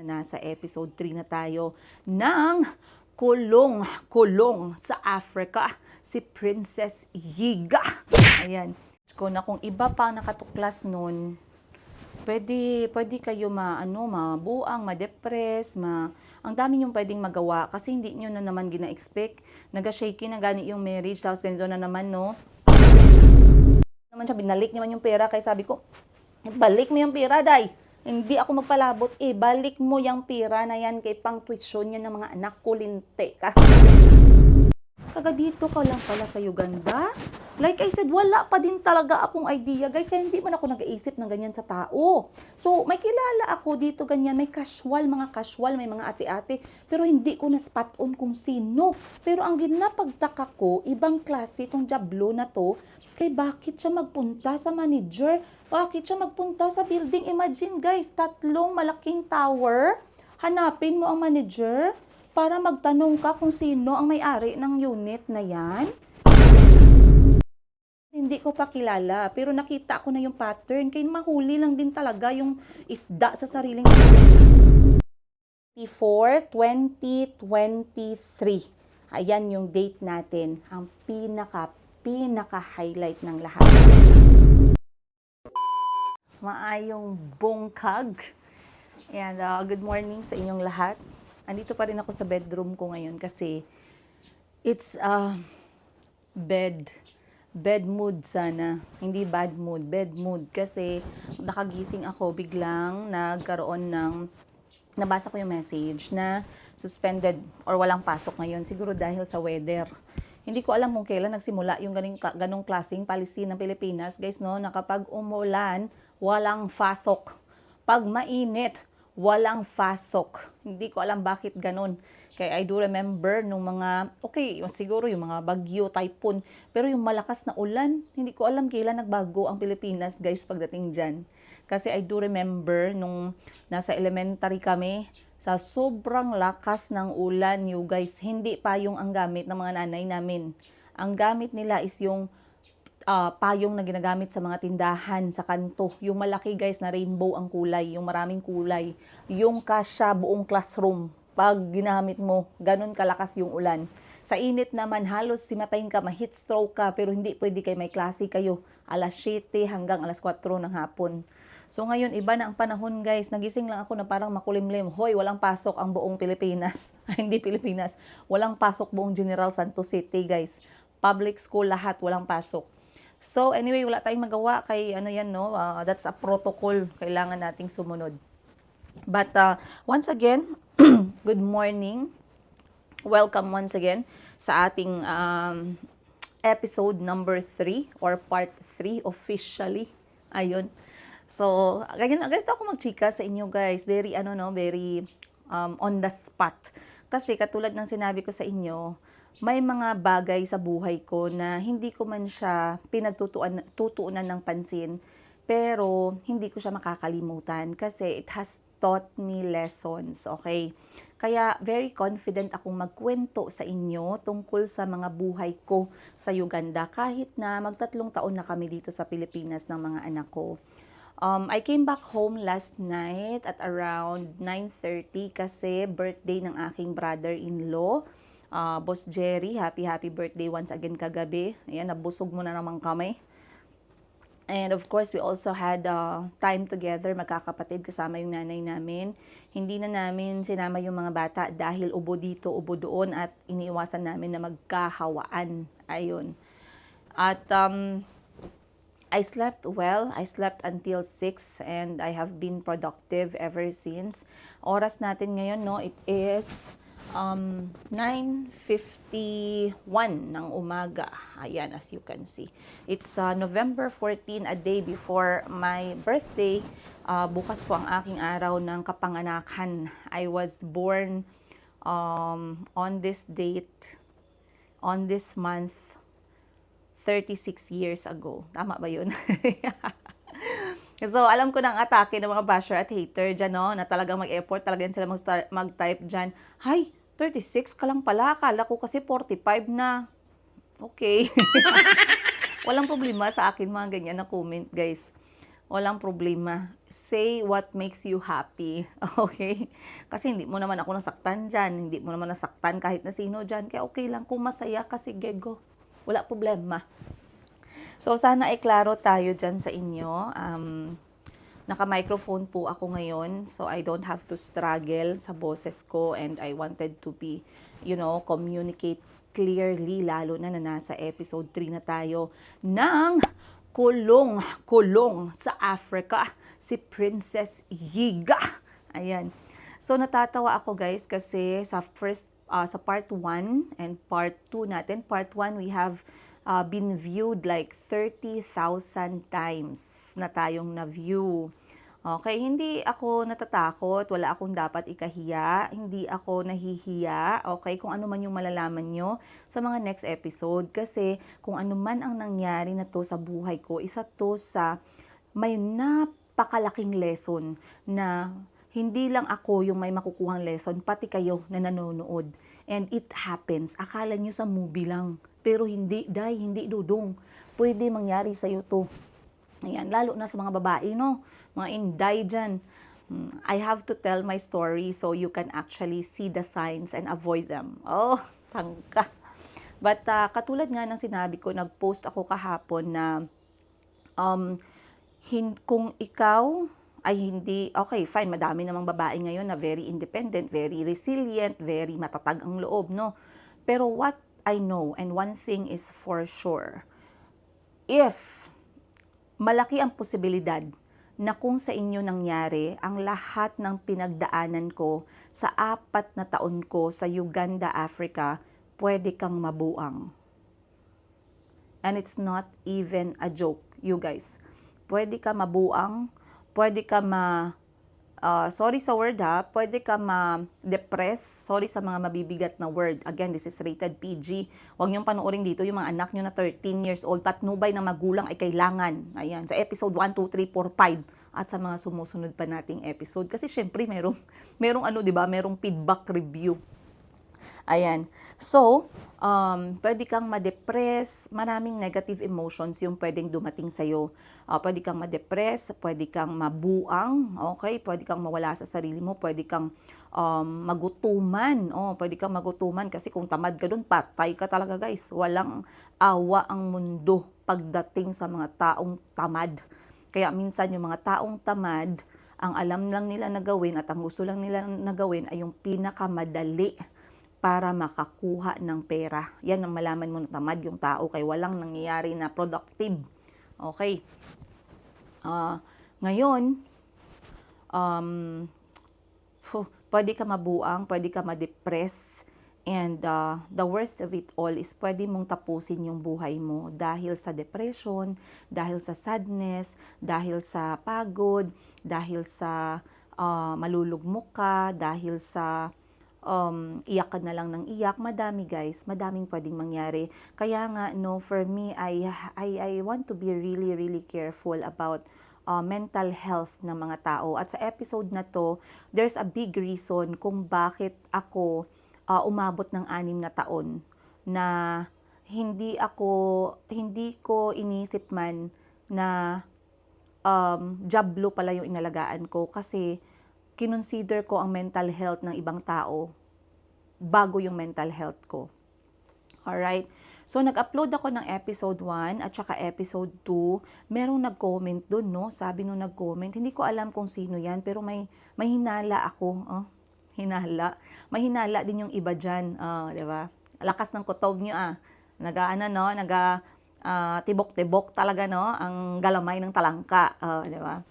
Nasa episode 3 na tayo ng kulong sa Africa, si Princess Yiga. Ayan. Kung iba pa nakatuklas nun, pwede kayo mabuang, ma-depress, ang dami yung pwedeng magawa kasi hindi nyo na naman gina-expect. Naga-shaky na gani yung marriage, tapos ganito na naman, no? Naman siya, binalik naman yung pera, kaya sabi ko, balik mo yung pera, day. Hindi ako magpalabot, balik mo yung pera na yan kay pang tuition yan ng mga anak ko, linte ka. Taga dito ka lang pala sa Uganda. Like I said, wala pa din talaga akong idea, guys, kaya hindi man ako nag-iisip ng ganyan sa tao. So, may kilala ako dito ganyan, may mga casual, may mga ate-ate, pero hindi ko na spot on kung sino. Pero ang ginapagtaka ko, ibang klase itong Diablo na to, kay bakit siya magpunta sa manager? Bakit siya magpunta sa building? Imagine guys, 3 malaking tower. Hanapin mo ang manager para magtanong ka kung sino ang may-ari ng unit na yan. Hindi ko pa kilala, pero nakita ko na yung pattern. Kaya mahuli lang din talaga yung isda sa sariling 2023. Ayan yung date natin. Ang pinaka-highlight ng lahat. Maayong bongkag. And good morning sa inyong lahat. Andito pa rin ako sa bedroom ko ngayon kasi it's bed mood sana. Hindi bad mood, bed mood. Kasi nakagising ako, biglang nabasa ko yung message na suspended or walang pasok ngayon. Siguro dahil sa weather. Hindi ko alam kung kailan nagsimula yung ganong klaseng policy ng Pilipinas. Guys, no, na kapag umulan, walang pasok. Pag mainit, walang pasok. Hindi ko alam bakit ganon. Kaya I do remember nung siguro yung mga bagyo, typhoon. Pero yung malakas na ulan, hindi ko alam kailan nagbago ang Pilipinas, guys, pagdating dyan. Kasi I do remember nung nasa elementary kami, sa sobrang lakas ng ulan, you guys, hindi payong ang gamit ng mga nanay namin. Ang gamit nila is yung payong na ginagamit sa mga tindahan, sa kanto. Yung malaki, guys, na rainbow ang kulay, yung maraming kulay. Yung kasya buong classroom. Pag ginamit mo, ganun kalakas yung ulan. Sa init naman, halos simatayin ka, ma-heat stroke ka, pero hindi pwede kayo, may klase kayo. Alas 7 hanggang alas 4 ng hapon. So ngayon, iba na ang panahon, guys. Nagising lang ako na parang makulimlim. Hoy, walang pasok ang buong Pilipinas. Hindi Pilipinas. Walang pasok buong General Santos City, guys. Public school lahat, walang pasok. So anyway, wala tayong magawa kay that's a protocol. Kailangan nating sumunod. But once again, good morning. Welcome once again sa ating episode number 3 or part 3 officially. Ayun. So, ganito ako magchika sa inyo, guys. Very on the spot. Kasi katulad ng sinabi ko sa inyo, may mga bagay sa buhay ko na hindi ko man siya pinagtutuunan ng pansin, pero hindi ko siya makakalimutan kasi it has taught me lessons, okay? Kaya very confident akong magkwento sa inyo tungkol sa mga buhay ko sa Uganda kahit na mag-3 taon na kami dito sa Pilipinas ng mga anak ko. I came back home last night at around 9:30 kasi birthday ng aking brother-in-law, Boss Jerry. Happy birthday once again kagabi. Ayan, nabusog mo na naman kami. And of course, we also had time together, magkakapatid, kasama yung nanay namin. Hindi na namin sinama yung mga bata dahil ubo dito, ubo doon, at iniiwasan namin na magkahawaan. Ayun. At I slept well. I slept until 6 and I have been productive ever since. Oras natin ngayon, no, it is 9:51 ng umaga. Ayan, as you can see. It's November 14, a day before my birthday. Bukas po ang aking araw ng kapanganakan. I was born on this date, on this month, 36 years ago. Tama ba yun? So, alam ko ng atake ng mga basher at hater dyan, no? Na talagang mag-effort, talagang sila mag-type dyan. Hay, 36 ka lang pala. Akala ko kasi 45 na. Okay. Walang problema sa akin mga ganyan na comment, guys. walang problema. Say what makes you happy. Okay? Kasi hindi mo naman ako nasaktan dyan. Hindi mo naman nasaktan kahit na sino dyan. Kaya okay lang. Kung masaya ka, sige go. Wala problema. So, sana ay klaro tayo dyan sa inyo. Naka-microphone po ako ngayon. So, I don't have to struggle sa boses ko. And I wanted to be, communicate clearly. Lalo na nasa episode 3 na tayo ng kulong sa Africa, si Princess Yiga. Ayan. So, natatawa ako guys kasi sa part 1 and part 2 natin. Part 1, we have been viewed like 30,000 times na tayong na-view. Okay, hindi ako natatakot, wala akong dapat ikahiya, hindi ako nahihiya, okay, kung ano man yung malalaman nyo sa mga next episode. Kasi kung ano man ang nangyari na to sa buhay ko, isa to sa may napakalaking lesson na hindi lang ako yung may makukuhang lesson, pati kayo na nanonood. And it happens. Akala nyo sa movie lang, pero hindi, hindi dudong. Pwede mangyari sa'yo to. Ayan, lalo na sa mga babae, no? Mga inday dyan. I have to tell my story so you can actually see the signs and avoid them. Oh, sangka. But katulad nga ng sinabi ko, nag-post ako kahapon na kung ikaw ay hindi, okay, fine, madami namang babae ngayon na very independent, very resilient, very matatag ang loob, no? Pero what I know, and one thing is for sure, if malaki ang posibilidad na kung sa inyo nangyari ang lahat ng pinagdaanan ko sa 4 na taon ko sa Uganda, Africa, pwede kang mabuang. And it's not even a joke, you guys. Pwede ka mabuang, pwede ka sorry sa word ha, pwede ka ma-depress, sorry sa mga mabibigat na word. Again, this is rated PG. Huwag niyong panoorin dito yung mga anak niyo na 13 years old, patnubay ng magulang ay kailangan. Ayan, sa episode 1, 2, 3, 4, 5 at sa mga sumusunod pa nating episode. Kasi syempre merong merong feedback review. Ayan. So, pwede kang ma-depress, maraming negative emotions yung pwedeng dumating sa'yo. Pwede kang ma-depress, pwede kang mabuang, okay? Pwede kang mawala sa sarili mo, pwede kang magutuman. Pwede kang magutuman kasi kung tamad ka dun, patay ka talaga guys. Walang awa ang mundo pagdating sa mga taong tamad. Kaya minsan yung mga taong tamad, ang alam lang nila na gawin at ang gusto lang nila na gawin ay yung pinakamadali para makakuha ng pera. Yan ang malaman mo na tamad yung tao kay walang nangyayari na productive. Okay. Ngayon, pwede ka mabuang, pwede ka ma-depress, and the worst of it all is pwede mong tapusin yung buhay mo dahil sa depression, dahil sa sadness, dahil sa pagod, dahil sa malulugmok ka, dahil sa iyak ka na lang ng iyak. Madami guys, madaming pwedeng mangyari. Kaya nga, no, for me, I want to be really, really careful about mental health ng mga tao. At sa episode na to, there's a big reason kung bakit ako umabot ng 6 na taon na hindi ko inisip man na jablo pala yung inalagaan ko kasi kinonsider ko ang mental health ng ibang tao bago yung mental health ko. Alright? So, nag-upload ako ng episode 1 at saka episode 2. Merong nag-comment dun, no? Sabi nung nag-comment, hindi ko alam kung sino yan, pero may hinala ako. Hinala. May hinala din yung iba dyan. Di ba? Lakas ng kutob nyo, tibok-tibok talaga, no? Ang galamay ng talangka. Di ba?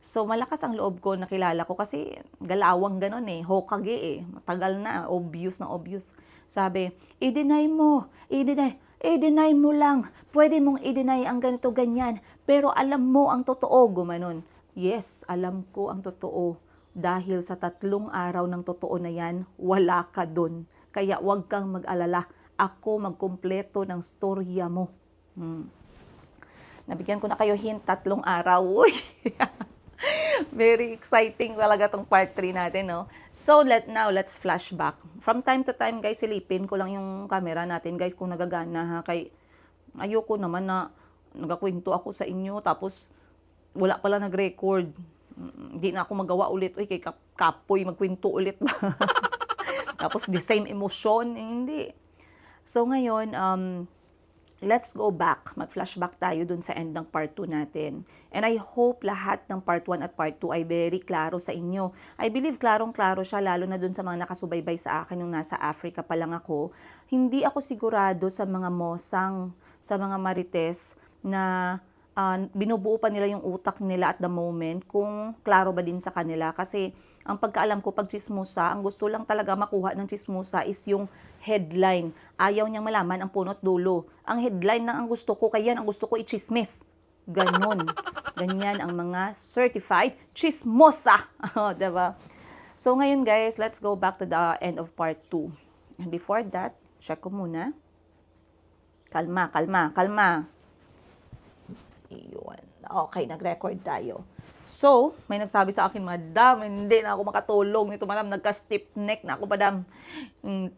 So, malakas ang loob ko, nakilala ko kasi galawang ganon Hokage Matagal na, obvious na obvious. Sabi, i-deny mo lang. Pwede mong i-deny ang ganito, ganyan. Pero alam mo ang totoo, gumanon. Yes, alam ko ang totoo. Dahil sa 3 araw ng totoo na yan, wala ka dun. Kaya wag kang mag-alala. Ako magkumpleto ng storya mo. Nabigyan ko na kayo hint, 3 araw. Uy! Very exciting talaga tong part 3 natin, no? So, let's flashback. From time to time, guys, silipin ko lang yung camera natin, guys, kung nagagana, ha? Kay ayoko naman na nagakwento ako sa inyo, tapos wala pala nag-record. Hindi na ako magawa ulit. Uy, kay kapoy, magkwento ulit ba? Tapos the same emotion, hindi. So ngayon, let's go back. Mag-flashback tayo dun sa end ng part 2 natin. And I hope lahat ng part 1 at part 2 ay very klaro sa inyo. I believe klarong-klaro siya, lalo na dun sa mga nakasubaybay sa akin nung nasa Africa pa lang ako. Hindi ako sigurado sa mga mosang, sa mga marites na binubuo pa nila yung utak nila at the moment kung klaro ba din sa kanila. Kasi ang pagkaalam ko, pag chismosa, ang gusto lang talaga makuha ng chismosa is yung headline. Ayaw niyang malaman ang punot dulo. Ang headline na ang gusto ko, kaya ang gusto ko i-chismis. Ganon. Ganyan ang mga certified chismosa. Diba? So ngayon guys, let's go back to the end of part 2. And before that, check ko muna. Kalma, kalma, kalma. Iyon. Okay, nag-record tayo. So, may nagsabi sa akin, Madam, hindi na ako makatulong nito, Madam. Nagka-stiff neck na ako, Madam.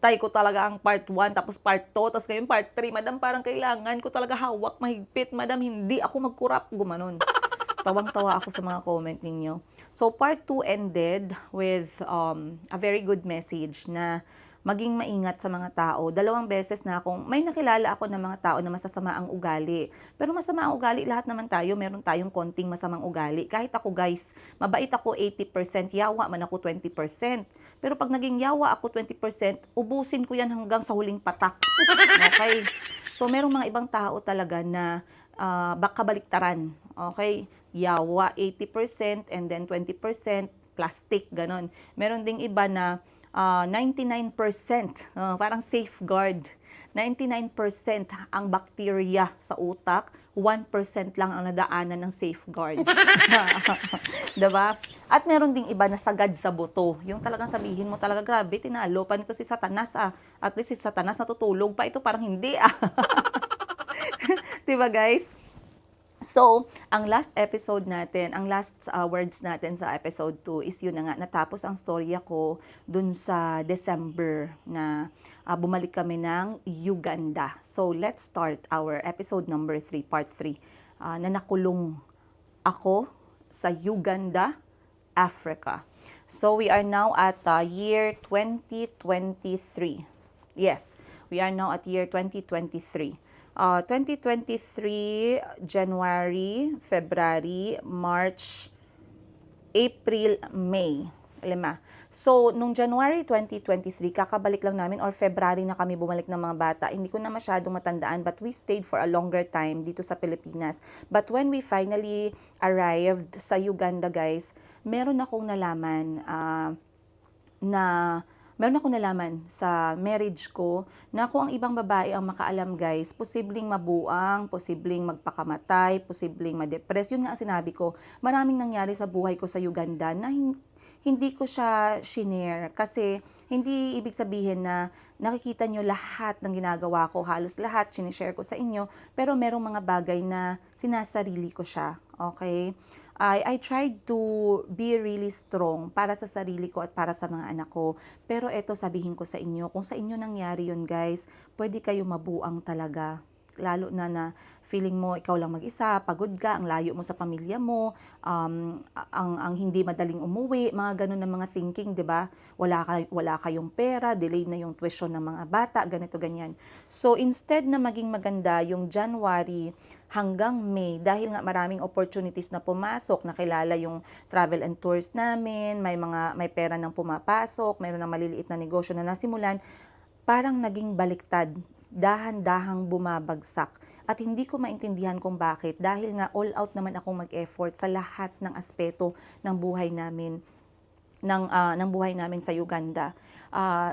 Tay ko talaga ang part 1, tapos part 2, tapos ngayon part 3. Madam, parang kailangan ko talaga hawak, mahigpit. Madam, hindi ako magkurap. Gumanon. Tawang-tawa ako sa mga comment ninyo. So, part 2 ended with a very good message na maging maingat sa mga tao. 2 beses na akong, may nakilala ako ng mga tao na masasama ang ugali. Pero masama ang ugali, lahat naman tayo, meron tayong konting masamang ugali. Kahit ako guys, mabait ako 80%, yawa man ako 20%. Pero pag naging yawa ako 20%, ubusin ko yan hanggang sa huling patak. Okay? So merong mga ibang tao talaga na baka baliktaran. Okay? Yawa 80% and then 20% plastic, ganon. Meron ding iba na 99%, parang safeguard. 99% ang bacteria sa utak, 1% lang ang nadaanan ng safeguard. Diba? At meron ding iba na sagad sa buto. Yung talagang sabihin mo talaga, grabe, tinalo pa nito si Satanas. At least si Satanas natutulog pa. Ito parang hindi. Diba guys? So, ang last episode natin, ang last words natin sa episode 2 is yun na nga, natapos ang storya ko dun sa December na bumalik kami ng Uganda. So, let's start our episode number 3, part 3, na nakulong ako sa Uganda, Africa. So, we are now at year 2023. Yes, we are now at year 2023. 2023, January, February, March, April, May. 5. So, nung January 2023, kakabalik lang namin or February na kami bumalik ng mga bata. Hindi ko na masyadong matandaan but we stayed for a longer time dito sa Pilipinas. But when we finally arrived sa Uganda, guys, meron akong nalaman sa marriage ko na kung ang ibang babae ang makaalam guys, posibleng mabuang, posibleng magpakamatay, posibleng ma-depress. Yun nga ang sinabi ko, maraming nangyari sa buhay ko sa Uganda na hindi ko siya shinare kasi hindi ibig sabihin na nakikita nyo lahat ng ginagawa ko, halos lahat sinishare ko sa inyo, pero merong mga bagay na sinasarili ko siya, okay? I tried to be really strong para sa sarili ko at para sa mga anak ko. Pero eto sabihin ko sa inyo, kung sa inyo nangyari yun guys, pwede kayo mabuang talaga. Lalo na feeling mo ikaw lang mag-isa, pagod ka, ang layo mo sa pamilya mo, ang hindi madaling umuwi, mga ganun na mga thinking, 'di ba? Wala kayong pera, delay na yung tuition ng mga bata, ganito ganyan. So instead na maging maganda yung January hanggang May, dahil nga maraming opportunities na pumasok, nakilala yung travel and tours namin, may pera nang pumapasok, mayroon ng maliliit na negosyo na nasimulan, parang naging baliktad, dahan-dahang bumabagsak. At hindi ko maintindihan kung bakit, dahil nga all out naman akong mag-effort sa lahat ng aspeto ng buhay namin sa Uganda.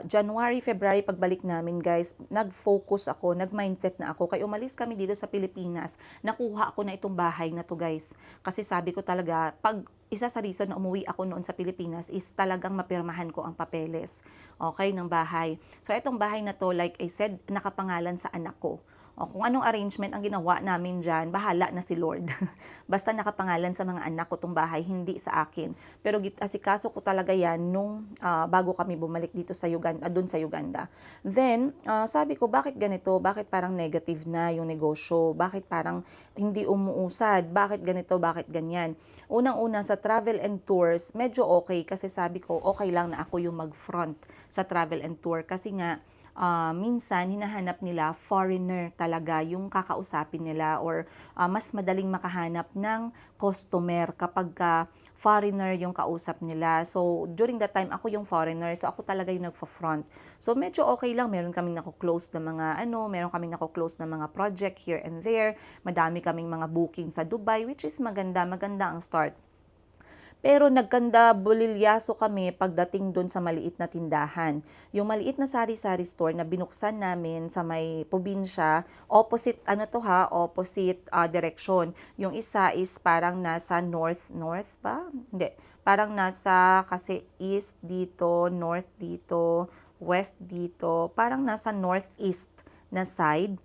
January, February, pagbalik namin guys, nag-focus ako, nag-mindset na ako. Kaya umalis kami dito sa Pilipinas, nakuha ako na itong bahay na to guys. Kasi sabi ko talaga, isa sa reason na umuwi ako noon sa Pilipinas is talagang mapirmahan ko ang papeles, okay, ng bahay. So itong bahay na to, like I said, nakapangalan sa anak ko. O kung anong arrangement ang ginawa namin dyan, bahala na si Lord. Basta nakapangalan sa mga anak ko tong bahay, hindi sa akin. Pero asikaso ko talaga yan nung bago kami bumalik dito sa Uganda, dun sa Uganda. Then, sabi ko, bakit ganito? Bakit parang negative na yung negosyo? Bakit parang hindi umuusad? Bakit ganito? Bakit ganyan? Unang-una sa travel and tours, medyo okay kasi sabi ko, okay lang na ako yung mag-front sa travel and tour kasi nga, minsan hinahanap nila foreigner talaga yung kakausapin nila or mas madaling makahanap ng customer kapag foreigner yung kausap nila. So, during that time, ako yung foreigner. So, ako talaga yung nagfa-front. So, medyo okay lang. Meron kaming nako-close na mga meron kaming nako-close na mga project here and there. Madami kaming mga booking sa Dubai, which is maganda. Maganda ang start. Pero nagkanda bolilyaso kami pagdating doon sa maliit na tindahan. Yung maliit na sari-sari store na binuksan namin sa may probinsya, opposite, opposite direction. Yung isa is parang nasa north ba? Hindi. Parang nasa, kasi east dito, north dito, west dito, parang nasa northeast na side.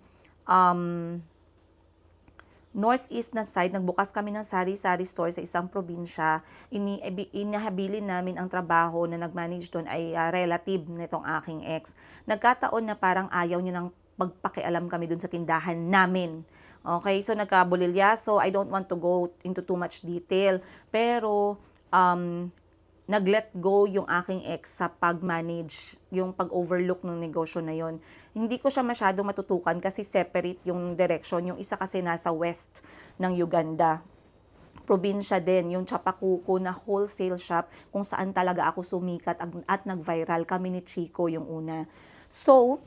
Northeast na side, nagbukas kami ng sari-sari store sa isang probinsya. Inahabilin namin ang trabaho na nag-manage doon ay relative nitong aking ex. Nagkataon na parang ayaw niya nang magpakialam kami doon sa tindahan namin. Okay, so nagkabulilya. So I don't want to go into too much detail. Pero nag-let go yung aking ex sa pag-manage, yung pag-overlook ng negosyo na yon. Hindi ko siya masyado matutukan kasi separate yung direction. Yung isa kasi nasa west ng Uganda. Probinsya din, yung Chapacuco na wholesale shop kung saan talaga ako sumikat at nag-viral. Kami ni Chico yung una. So,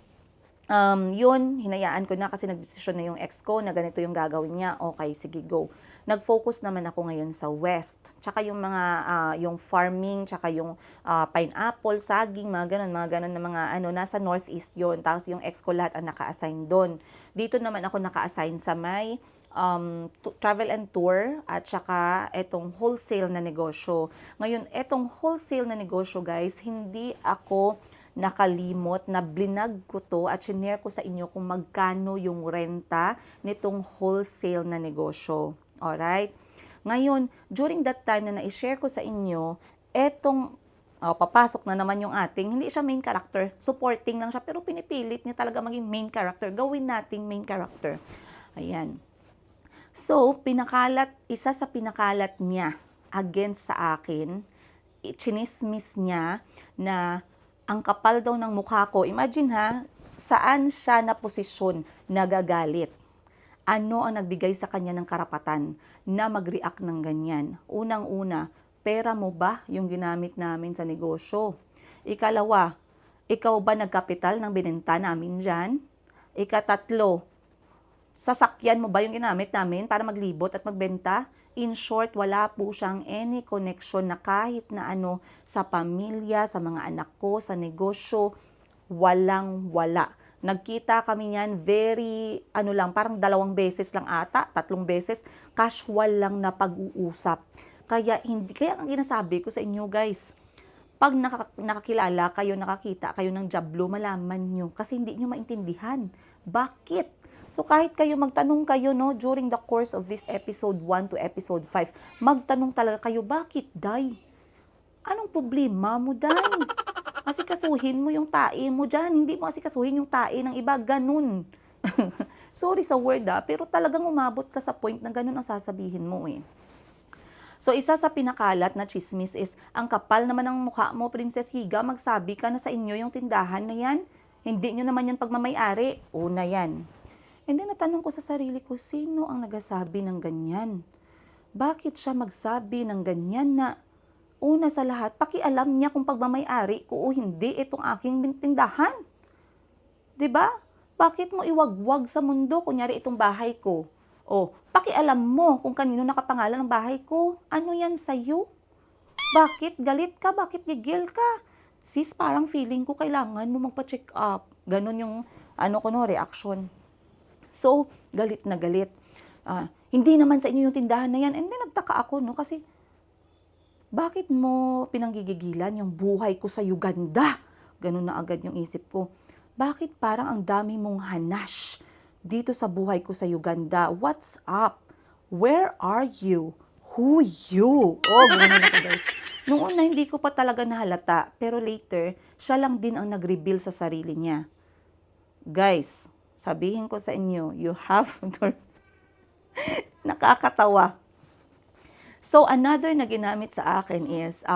yun, hinayaan ko na kasi nagdesisyon na yung ex ko na ganito yung gagawin niya. Okay, sige, go. Nag-focus naman ako ngayon sa west. Tsaka yung mga, yung farming, tsaka yung pineapple, saging, mga ganun na mga nasa northeast yun. Tapos yung ex ko lahat ang naka-assign doon. Dito naman ako naka-assign sa may travel and tour at saka etong wholesale na negosyo. Ngayon, etong wholesale na negosyo, guys, hindi ako nakalimot na blinag ko to at shinare ko sa inyo kung magkano yung renta nitong wholesale na negosyo. Alright? Ngayon, during that time na na-share ko sa inyo, etong papasok na naman yung ating, hindi siya main character, supporting lang siya, pero pinipilit niya talaga maging main character. Gawin nating main character. Ayan. So, isa sa pinakalat niya against sa akin, chinismis niya na ang kapal daw ng mukha ko. Imagine saan siya na posisyon nagagalit? Ano ang nagbigay sa kanya ng karapatan na mag-react ng ganyan? Unang-una, pera mo ba yung ginamit namin sa negosyo? Ikalawa, ikaw ba nagkapital ng binenta namin dyan? Ikatatlo, sasakyan mo ba yung ginamit namin para maglibot at magbenta? In short, wala po siyang any connection na kahit na sa pamilya, sa mga anak ko, sa negosyo, walang-wala. Nagkita kami niyan parang 2 beses lang ata, 3 beses, casual lang na pag-uusap. Kaya ang ginasabi ko sa inyo, guys, pag nakakilala kayo, nakakita kayo ng jablo, malaman nyo kasi hindi nyo maintindihan. Bakit? So kahit kayo magtanong kayo during the course of this episode 1 to episode 5, magtanong talaga kayo, bakit, Day? Anong problema mo, Day? Asikasuhin mo yung tae mo dyan. Hindi mo asikasuhin yung tae ng iba. Ganun. Sorry sa word pero talagang umabot ka sa point na ganun ang sasabihin mo eh. So, isa sa pinakalat na chismis is, ang kapal naman ng mukha mo, Princess Higa, magsabi ka na sa inyo yung tindahan na yan. Hindi nyo naman yan pagmamayari. Una yan. And then, natanong ko sa sarili ko, sino ang nagasabi ng ganyan? Bakit siya magsabi ng ganyan na, una sa lahat, pakialam niya kung pagmamayari ko o hindi itong aking tindahan. 'Di ba? Bakit mo iwagwag sa mundo, kunyari itong bahay ko? O, pakialam mo kung kanino nakapangalan ng bahay ko. Ano yan sa'yo? Bakit galit ka? Bakit gigil ka? Sis, parang feeling ko kailangan mo magpa-check up. Ganon yung reaction. So, galit na galit. Hindi naman sa inyo yung tindahan na yan. And then, nagtaka ako, kasi bakit mo pinanggigigilan yung buhay ko sa Uganda? Ganun na agad yung isip ko. Bakit parang ang dami mong hanash dito sa buhay ko sa Uganda. What's up? Where are you? Who you? Oh, gano'n ako guys. Noong una hindi ko pa talaga nahalata, pero later, siya lang din ang nag-reveal sa sarili niya. Guys, sabihin ko sa inyo, you have to... Nakakatawa. So, another na ginamit sa akin is,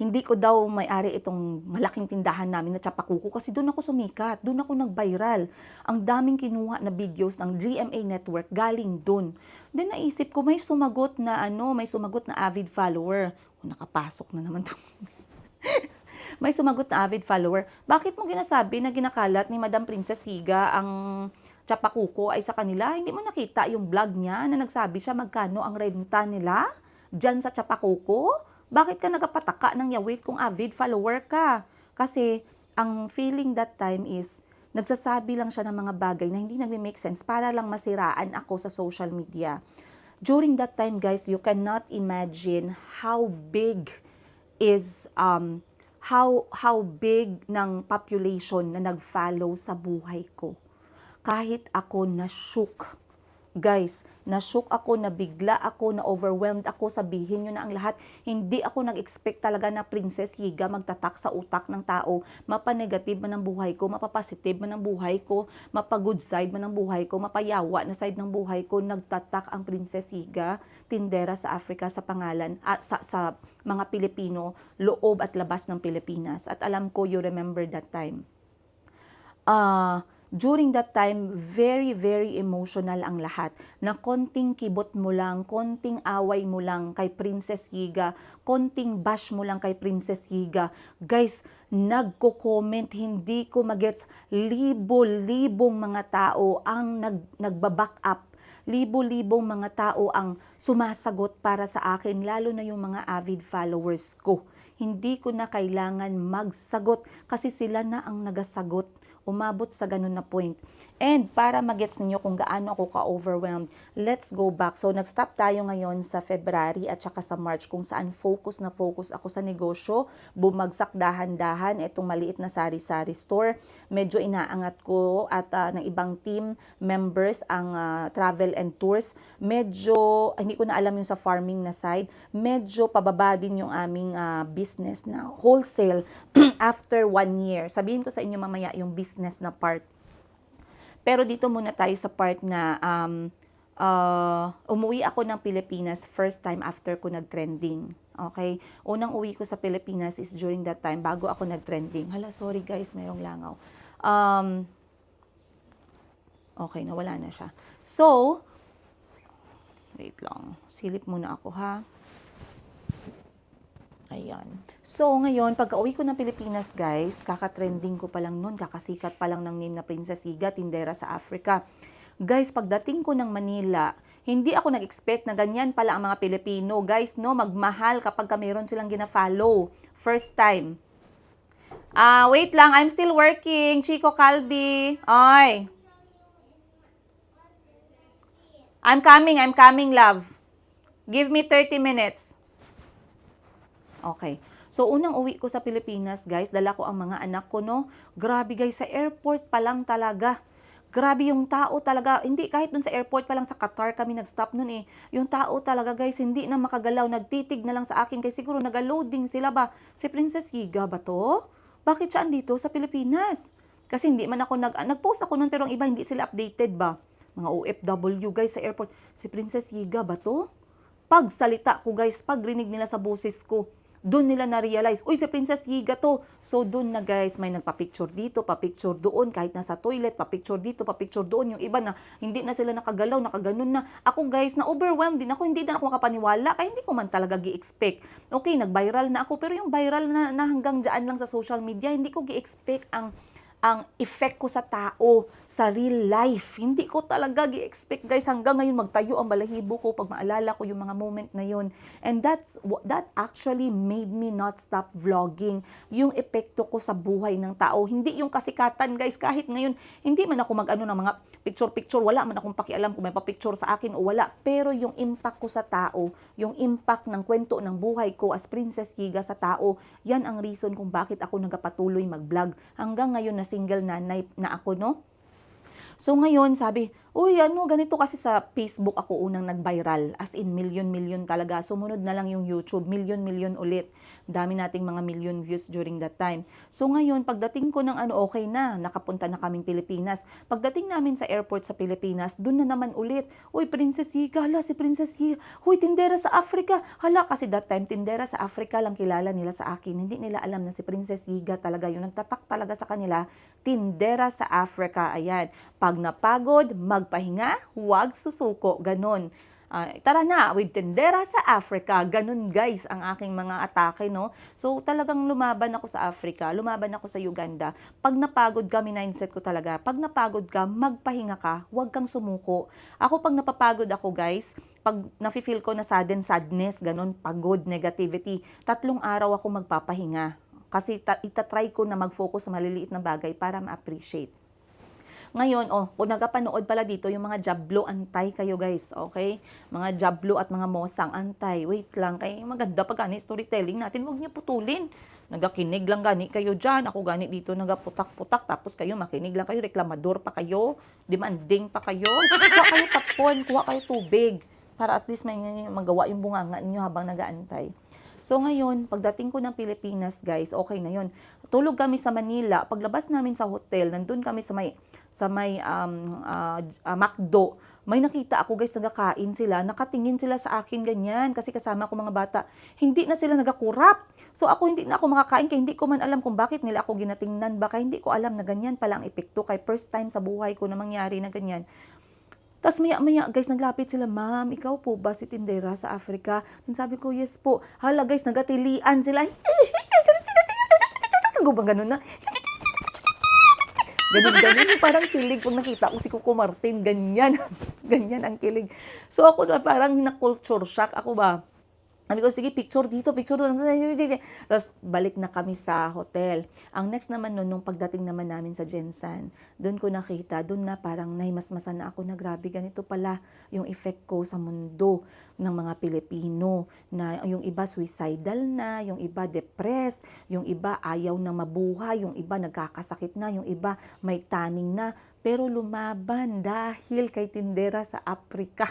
hindi ko daw may-ari itong malaking tindahan namin na Chapakuko kasi doon ako sumikat, doon ako nag-viral. Ang daming kinuha na videos ng GMA Network galing doon. Then naisip ko may sumagot na avid follower. Nakapasok na naman to. May sumagot na avid follower. Bakit mo ginasabi na ginakalat ni Madam Princess Higa ang Chapakuko ay sa kanila? Hindi mo nakita yung vlog niya na nagsabi siya magkano ang renta nila dyan sa Chapakuko? Bakit ka nagpataka ng yawit kung avid follower ka? Kasi ang feeling that time is nagsasabi lang siya ng mga bagay na hindi nagme-make sense para lang masiraan ako sa social media. During that time, guys, you cannot imagine how big is how big ng population na nag-follow sa buhay ko. Kahit ako na-shook. Guys, na-shook ako, nabigla ako, na-overwhelmed ako, sabihin nyo na ang lahat. Hindi ako nag-expect talaga na Princess Higa magtatak sa utak ng tao. Mapa-negative man ang buhay ko, mapa-positive man ang buhay ko, mapa-good side man ang buhay ko, mapayawa na side ng buhay ko. Nagtatak ang Princess Higa, tindera sa Africa sa pangalan, sa mga Pilipino, loob at labas ng Pilipinas. At alam ko, you remember that time. During that time, very, very emotional ang lahat. Na konting kibot mo lang, konting away mo lang kay Princess Higa, konting bash mo lang kay Princess Higa. Guys, nagko-comment, hindi ko magets, libo-libong mga tao ang nagbaback up. Libo-libong mga tao ang sumasagot para sa akin, lalo na yung mga avid followers ko. Hindi ko na kailangan magsagot kasi sila na ang nagasagot. Umabot sa ganun na point. And para magets ninyo kung gaano ako ka-overwhelmed, let's go back. So, nag-stop tayo ngayon sa February at saka sa March kung saan focus ako sa negosyo. Bumagsak dahan-dahan itong maliit na sari-sari store. Medyo inaangat ko at ng ibang team members ang travel and tours. Medyo, hindi ko na alam yung sa farming na side. Medyo pababa din yung aming business na wholesale after 1 year. Sabihin ko sa inyo mamaya yung business na part. Pero dito muna tayo sa part na umuwi ako ng Pilipinas first time after ko nag-trending. Okay? Unang uwi ko sa Pilipinas is during that time, bago ako nag-trending. Hala, sorry guys, mayroong langaw. Okay, nawala na siya. So, wait lang. Silip muna ako ha. Ayan. So, ngayon, pagka-uwi ko ng Pilipinas, guys, kaka-trending ko pa lang nun, kakasikat pa lang ng name na Princess Higa, tindera sa Africa. Guys, pagdating ko ng Manila, hindi ako nag-expect na ganyan pala ang mga Pilipino. Guys, no, magmahal kapag mayroon silang gina-follow. First time. Wait lang, I'm still working. Chico Calvi. Oy. I'm coming, love. Give me 30 minutes. Okay. So, unang uwi ko sa Pilipinas, guys, dala ko ang mga anak ko, no? Grabe, guys, sa airport pa lang talaga. Grabe yung tao talaga. Hindi, kahit dun sa airport pa lang sa Qatar kami nag-stop nun eh. Yung tao talaga, guys, hindi na makagalaw. Nagtitig na lang sa akin kasi siguro nag-loading sila ba? Si Princess Higa ba to? Bakit siya andito sa Pilipinas? Kasi hindi man ako nag-post ako nun pero ang iba hindi sila updated ba? Mga OFW, guys, sa airport. Si Princess Higa ba to? Pag salita ko, guys, pag rinig nila sa boses ko, doon nila na-realize, uy, si Princess Higa to. So, doon na guys, may nagpa-picture dito, pa-picture doon, kahit nasa toilet, pa-picture dito, pa-picture doon. Yung iba na, hindi na sila nakagalaw, nakaganon na. Ako guys, na-overwhelmed din ako, hindi na ako makapaniwala, kaya hindi ko man talaga gi-expect. Okay, nag-viral na ako, pero yung viral na hanggang dyan lang sa social media, hindi ko gi-expect ang effect ko sa tao, sa real life. Hindi ko talaga gi-expect, guys. Hanggang ngayon, magtayo ang balahibo ko pag maalala ko yung mga moment na yun. And that actually made me not stop vlogging. Yung epekto ko sa buhay ng tao. Hindi yung kasikatan, guys. Kahit ngayon, hindi man ako mag-ano ng mga picture-picture. Wala man akong pakialam kung may pa-picture sa akin o wala. Pero yung impact ko sa tao, yung impact ng kwento ng buhay ko as Princess Higa sa tao, yan ang reason kung bakit ako nagpatuloy mag-vlog. Hanggang ngayon na single nanay na ako, no? So ngayon sabi, uy ano ganito kasi sa Facebook ako unang nag-viral, as in million talaga. Sumunod na lang yung YouTube, million ulit. Dami nating mga million views during that time. So ngayon, pagdating ko ng okay na, nakapunta na kaming Pilipinas. Pagdating namin sa airport sa Pilipinas, doon na naman ulit. Uy, Princess Higa, hala si Princess Higa. Uy, tindera sa Africa. Hala, kasi that time, tindera sa Africa lang kilala nila sa akin. Hindi nila alam na si Princess Higa talaga. Yung nagtatak talaga sa kanila, tindera sa Africa. Ayan. Pag napagod, magpahinga, huwag susuko. Ganon. Tara na, with tindera sa Africa. Ganun guys, ang aking mga atake, no? So talagang lumaban ako sa Africa, lumaban ako sa Uganda. Pag napagod ka, mindset ko talaga, pag napagod ka, magpahinga ka, huwag kang sumuko. Ako pag napapagod ako guys, pag nafe-feel ko na sadness, ganun, pagod, negativity, 3 araw ako magpapahinga. Kasi itatry ko na mag-focus sa maliliit na bagay para ma-appreciate. Ngayon, kung nagapanood pala dito, yung mga jablo, antay kayo guys, okay? Mga jablo at mga mosang, antay. Wait lang, kay maganda pa gani storytelling natin, huwag niyo putulin. Nagakinig lang gani kayo dyan, ako gani dito nagaputak-putak, tapos kayo makinig lang kayo, reklamador pa kayo, demanding pa kayo. Kuha kayo tapon, kuha kayo tubig, para at least may magawa yung bunganga ninyo habang nagaantay. So ngayon, pagdating ko ng Pilipinas, guys, okay na yun. Tulog kami sa Manila. Paglabas namin sa hotel, nandun kami sa may McDo. May nakita ako guys, nagkakain sila, nakatingin sila sa akin ganyan, kasi kasama ko mga bata. Hindi na sila nagakurap. So ako hindi na ako makakain, kaya hindi ko man alam kung bakit nila ako ginatingnan. Baka hindi ko alam na ganyan pala ang epekto, kay first time sa buhay ko na mangyari na ganyan. Tapos maya guys, naglapit sila, ma'am, ikaw po ba si tindera sa Africa? And sabi ko, yes po. Hala guys, nagatilian sila. Ganun na. Ganun, parang kilig pag nakita ko si Coco Martin, ganyan. Ganyan ang kilig. So ako na parang na-culture shock. Ako ba? Sabi ko, sige, picture dito, picture doon. Tapos, balik na kami sa hotel. Ang next naman nun, nung pagdating naman namin sa Jensan, doon ko nakita, doon na parang nahimasmasan na ako na grabe, ganito pala yung effect ko sa mundo ng mga Pilipino. Na yung iba suicidal na, yung iba depressed, yung iba ayaw na mabuhay, yung iba nagkakasakit na, yung iba may taning na. Pero lumaban dahil kay tindera sa Africa.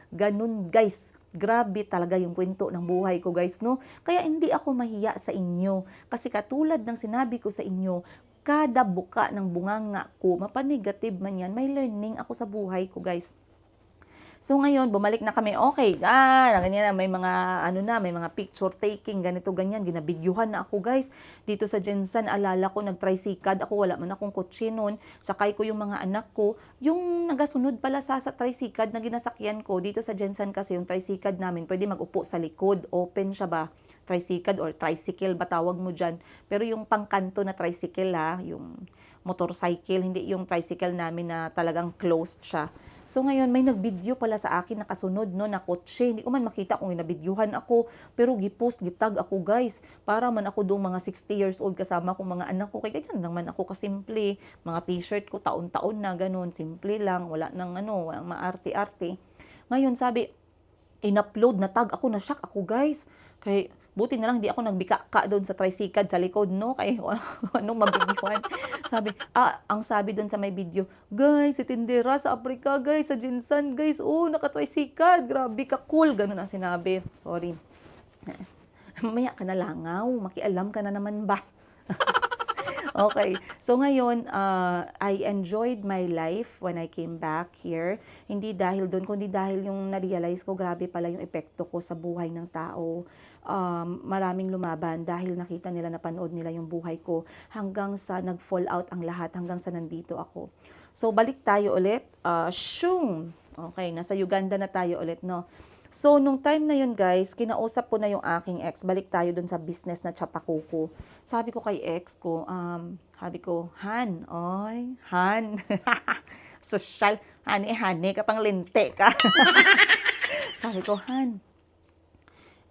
Ganun, guys. Grabe talaga yung kwento ng buhay ko guys, no? Kaya hindi ako mahiya sa inyo. Kasi katulad ng sinabi ko sa inyo, kada buka ng bunganga ko, mapanegative man yan, may learning ako sa buhay ko guys. So ngayon, bumalik na kami. Okay, ganyan na, may mga may mga picture taking, ganito ganyan, ginabidyuhan na ako, guys. Dito sa Jensan, alala ko nag-tricycad ako, wala man akong kotse noon. Sakay ko yung mga anak ko, yung nagasunod pala sa tricycad na ginasakyan ko dito sa Jensan kasi yung tricycad namin, pwede mag-upo sa likod, open siya ba? Tricycad or tricycle ba tawag mo dyan. Pero yung pangkanto na tricycle yung motorcycle, hindi yung tricycle namin na talagang closed siya. So ngayon, may nag-video pala sa akin nakasunod na kotse. Hindi ko man makita kung inabidyuhan ako, pero gipost, gitag ako guys. Para man ako doong mga 60 years old kasama kong mga anak ko. Kaya ganyan lang man ako kasimple. Mga t-shirt ko, taon-taon na ganun. Simple lang, wala nang walang maarte-arte. Ngayon sabi, in-upload, natag ako, na-shock ako guys. Kaya buti na lang di ako nagbika-ka doon sa tricycad sa likod, no? Kaya anong mabidyohan. Ang sabi doon sa may video, guys, si tindera sa Africa, guys, sa Jensan, guys, naka-tricycad, grabe ka cool. Ganun ang sinabi. Sorry. Mamaya ka na langaw, makialam ka na naman ba? Okay. So ngayon, I enjoyed my life when I came back here. Hindi dahil doon, kundi dahil yung na-realize ko, grabe pala yung epekto ko sa buhay ng tao. Maraming lumaban dahil nakita nila, napanood nila yung buhay ko hanggang sa nag-fall out ang lahat, hanggang sa nandito ako. So balik tayo ulit. Okay, nasa Uganda na tayo ulit, no? So, nung time na yun guys, kinausap ko na yung aking ex. Balik tayo dun sa business na Chapakuko. Sabi ko kay ex ko, Han, Han. Social, hani, kapang lente ka. Sabi ko, Han,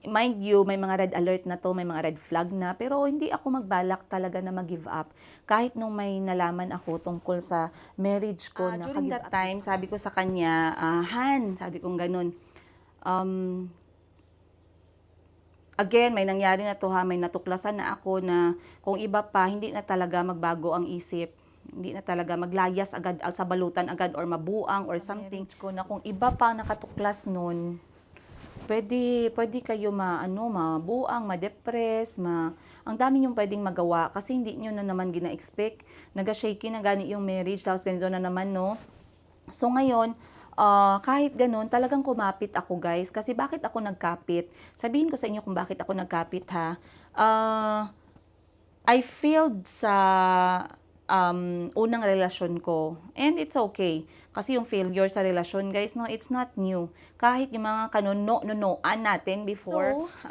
mind you, may mga red alert na to, may mga red flag na, pero hindi ako magbalak talaga na mag-give up. Kahit nung may nalaman ako tungkol sa marriage ko na during that time, sabi ko sa kanya, Han, sabi kong ganun, again, may nangyari na to may natuklasan na ako na kung iba pa, hindi na talaga magbago ang isip. hindi na talaga maglayas agad sa balutan agad or mabuang or something. Ko na kung iba pa nakatuklas nun, pwede kayo mabuang, ma-depress, ang dami niyong pwedeng magawa kasi hindi niyo na naman gina-expect. Naga-shaky na gani yung marriage, tapos ganito na naman, no? So ngayon, kahit ganun, talagang kumapit ako, guys. Kasi bakit ako nagkapit? Sabihin ko sa inyo kung bakit ako nagkapit, ha? I failed sa unang relasyon ko. And it's okay. Kasi yung failure sa relasyon, guys, no, it's not new. Kahit yung mga kanuno-nunoan natin before. So,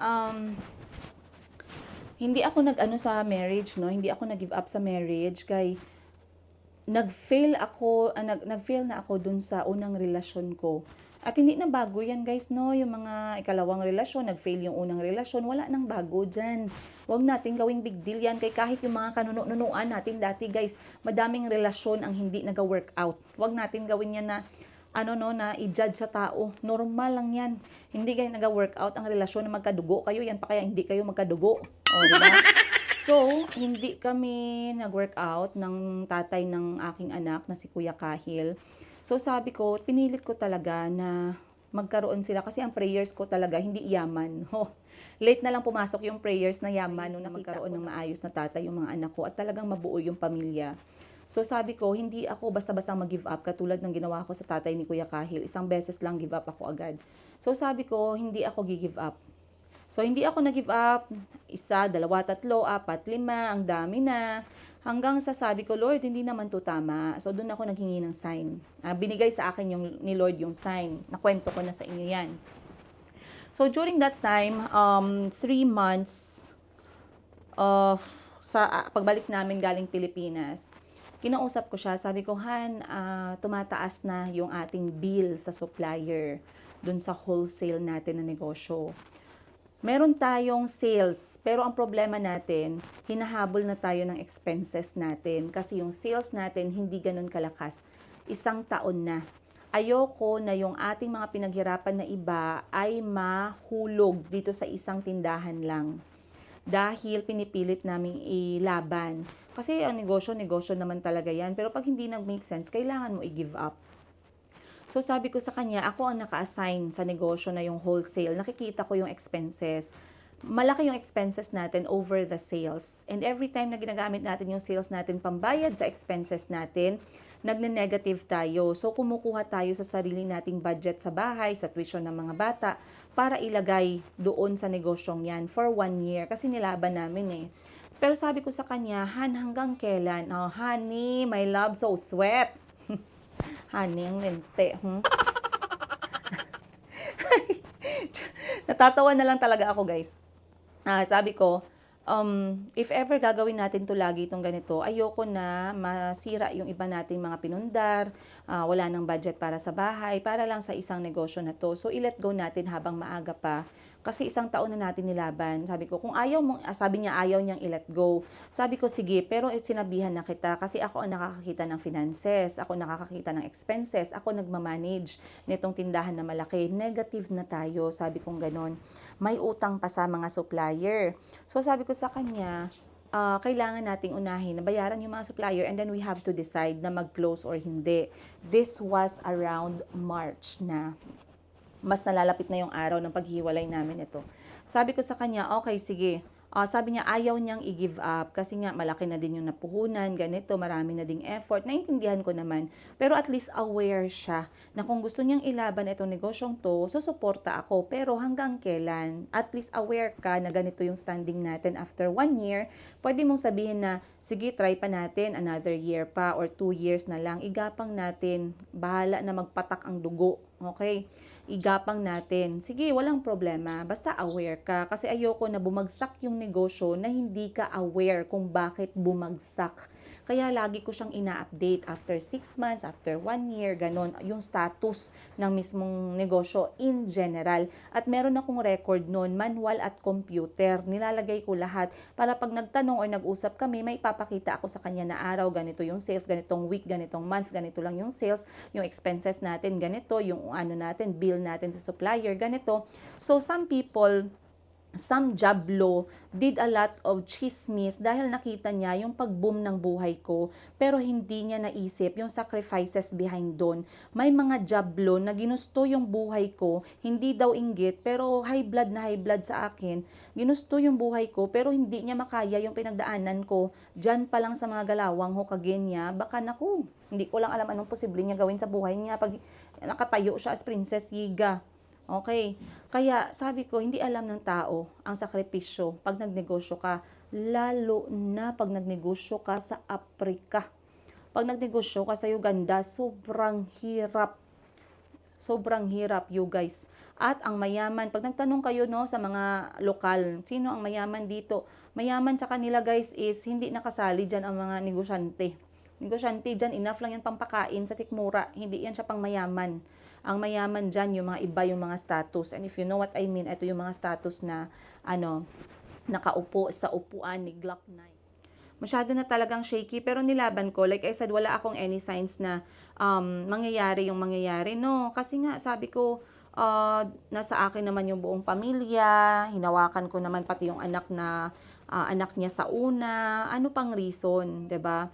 hindi ako nag-ano sa marriage, no? Hindi ako nag-give up sa marriage. Kay nag-fail na ako dun sa unang relasyon ko. At hindi na bago yan, guys, no? Yung mga ikalawang relasyon, nag-fail yung unang relasyon, wala nang bago dyan. Huwag natin gawing big deal yan. Kay kahit yung mga kanunuan natin dati, guys, madaming relasyon ang hindi nag-workout. Huwag natin gawin yan na na i-judge sa tao. Normal lang yan. Hindi kayo nag-workout ang relasyon na magkadugo kayo. Yan pa kaya hindi kayo magkadugo. O, diba? So, hindi kami nag-workout ng tatay ng aking anak na si Kuya Kahil. So, sabi ko, pinilit ko talaga na magkaroon sila kasi ang prayers ko talaga hindi yaman. Late na lang pumasok yung prayers na yaman nung na magkaroon ng maayos na tatay yung mga anak ko at talagang mabuo yung pamilya. So sabi ko, hindi ako basta-basta mag-give up katulad ng ginawa ko sa tatay ni Kuya Kahil. Isang beses lang give up ako agad. So sabi ko, hindi ako gi-give up. So hindi ako nag-give up. 1, 2, 3, 4, 5, ang dami na. Hanggang sa sabi ko, Lord, hindi naman to tama. So doon ako naghingi ng sign. Binigay sa akin ni Lord yung sign. Nakwento ko na sa inyo yan. So during that time, 3 months sa pagbalik namin galing Pilipinas, kinausap ko siya, sabi ko, Han, tumataas na yung ating bill sa supplier dun sa wholesale natin na negosyo. Meron tayong sales, pero ang problema natin, hinahabol na tayo ng expenses natin kasi yung sales natin hindi ganun kalakas. 1 taon na. Ayoko na yung ating mga pinaghirapan na iba ay mahulog dito sa isang tindahan lang. Dahil pinipilit naming ilaban. Kasi ang negosyo naman talaga yan. Pero pag hindi nag-make sense, kailangan mo i-give up. So sabi ko sa kanya, ako ang naka-assign sa negosyo na yung wholesale. Nakikita ko yung expenses. Malaki yung expenses natin over the sales. And every time na ginagamit natin yung sales natin, pambayad sa expenses natin, nagne-negative tayo. So kumukuha tayo sa sarili nating budget sa bahay, sa tuition ng mga bata, para ilagay doon sa negosyong yan for 1 year. Kasi nilaban namin eh. Pero sabi ko sa kanya, Han, hanggang kailan? Oh, honey, my love, so sweat. Honey, ang lente. Natatawa na lang talaga ako, guys. Sabi ko, if ever gagawin natin to lagi itong ganito, ayoko na masira yung iba nating mga pinundar, wala nang budget para sa bahay, para lang sa isang negosyo na to. So, i-let go natin habang maaga pa. Kasi 1 taon na natin nilaban. Sabi ko, kung ayaw mo, sabi niya ayaw niyang i-let go. Sabi ko, sige, pero sinabihan na kita kasi ako ang nakakakita ng finances, ako nakakakita ng expenses, ako nagmamanage nitong tindahan na malaki. Negative na tayo, sabi kong ganon. May utang pa sa mga supplier. So sabi ko sa kanya, kailangan nating unahin na bayaran yung mga supplier and then we have to decide na mag-close or hindi. This was around March na. Mas nalalapit na yung araw ng paghiwalay namin ito. Sabi ko sa kanya, okay, sige. Sabi niya, ayaw niyang i-give up kasi nga malaki na din yung napuhunan, ganito, marami na ding effort. Naintindihan ko naman. Pero at least aware siya na kung gusto niyang ilaban itong negosyong to, susuporta ako. Pero hanggang kailan? At least aware ka na ganito yung standing natin after 1 year. Pwede mong sabihin na, sige, try pa natin, another year pa or 2 years na lang. Igapang natin, bahala na magpatak ang dugo. Okay? Igapang natin. Sige, walang problema. Basta aware ka. Kasi ayoko na bumagsak yung negosyo na hindi ka aware kung bakit bumagsak. Kaya lagi ko siyang ina-update after 6 months, after 1 year, ganon, yung status ng mismong negosyo in general. At meron akong record nun, manual at computer. Nilalagay ko lahat para pag nagtanong o nag-usap kami, may ipapakita ako sa kanya na araw, ganito yung sales, ganitong week, ganitong month, ganito lang yung sales, yung expenses natin, ganito, yung ano natin, bill natin sa supplier, ganito. So, some people Sam Jablo did a lot of chismis dahil nakita niya yung pag-boom ng buhay ko, pero hindi niya naisip yung sacrifices behind doon. May mga Jablo na ginusto yung buhay ko, hindi daw inggit, pero high blood sa akin. Ginusto yung buhay ko, pero hindi niya makaya yung pinagdaanan ko. Diyan pa lang sa mga galawang Hokage niya, baka naku, hindi ko lang alam anong posible niya gawin sa buhay niya pag nakatayo siya as Princess Yiga. Okay. Kaya sabi ko, hindi alam ng tao ang sakripisyo pag nagnegosyo ka. Lalo na pag nagnegosyo ka sa Afrika. Pag nagnegosyo ka sa Uganda, sobrang hirap. Sobrang hirap, you guys. At ang mayaman, pag nagtanong kayo no sa mga lokal, sino ang mayaman dito? Mayaman sa kanila guys is hindi nakasali dyan ang mga negosyante. Negosyante dyan, enough lang yan pampakain sa sikmura. Hindi yan siya pang mayaman. Ang mayaman dyan, yung mga iba, yung mga status. And if you know what I mean, ito yung mga status na, nakaupo sa upuan ni Glock 9. Masyado na talagang shaky, pero nilaban ko. Like I said, wala akong any signs na mangyayari yung mangyayari. No, kasi nga, sabi ko, nasa akin naman yung buong pamilya, hinawakan ko naman pati yung anak niya sa una. Ano pang reason, 'di ba?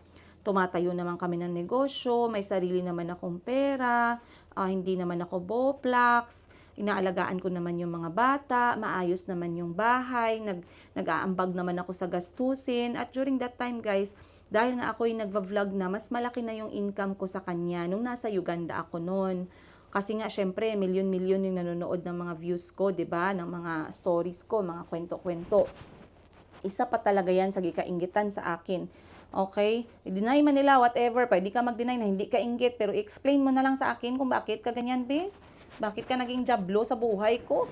Tumatayo naman kami ng negosyo, may sarili naman akong pera, hindi naman ako boplax, inaalagaan ko naman yung mga bata, maayos naman yung bahay, nag-aambag naman ako sa gastusin. At during that time guys, dahil nga ako yung nagva-vlog na, mas malaki na yung income ko sa kanya nung nasa Uganda ako noon. Kasi nga, syempre, milyon-milyon yung nanonood ng mga views ko, 'di ba? Ng mga stories ko, mga kwento-kwento. Isa pa talaga yan sa gikainggitan sa akin. Okay? I-deny man nila, whatever. Pwede ka mag-deny na hindi ka inggit. Pero explain mo na lang sa akin kung bakit ka ganyan, be. Bakit ka naging jablo sa buhay ko?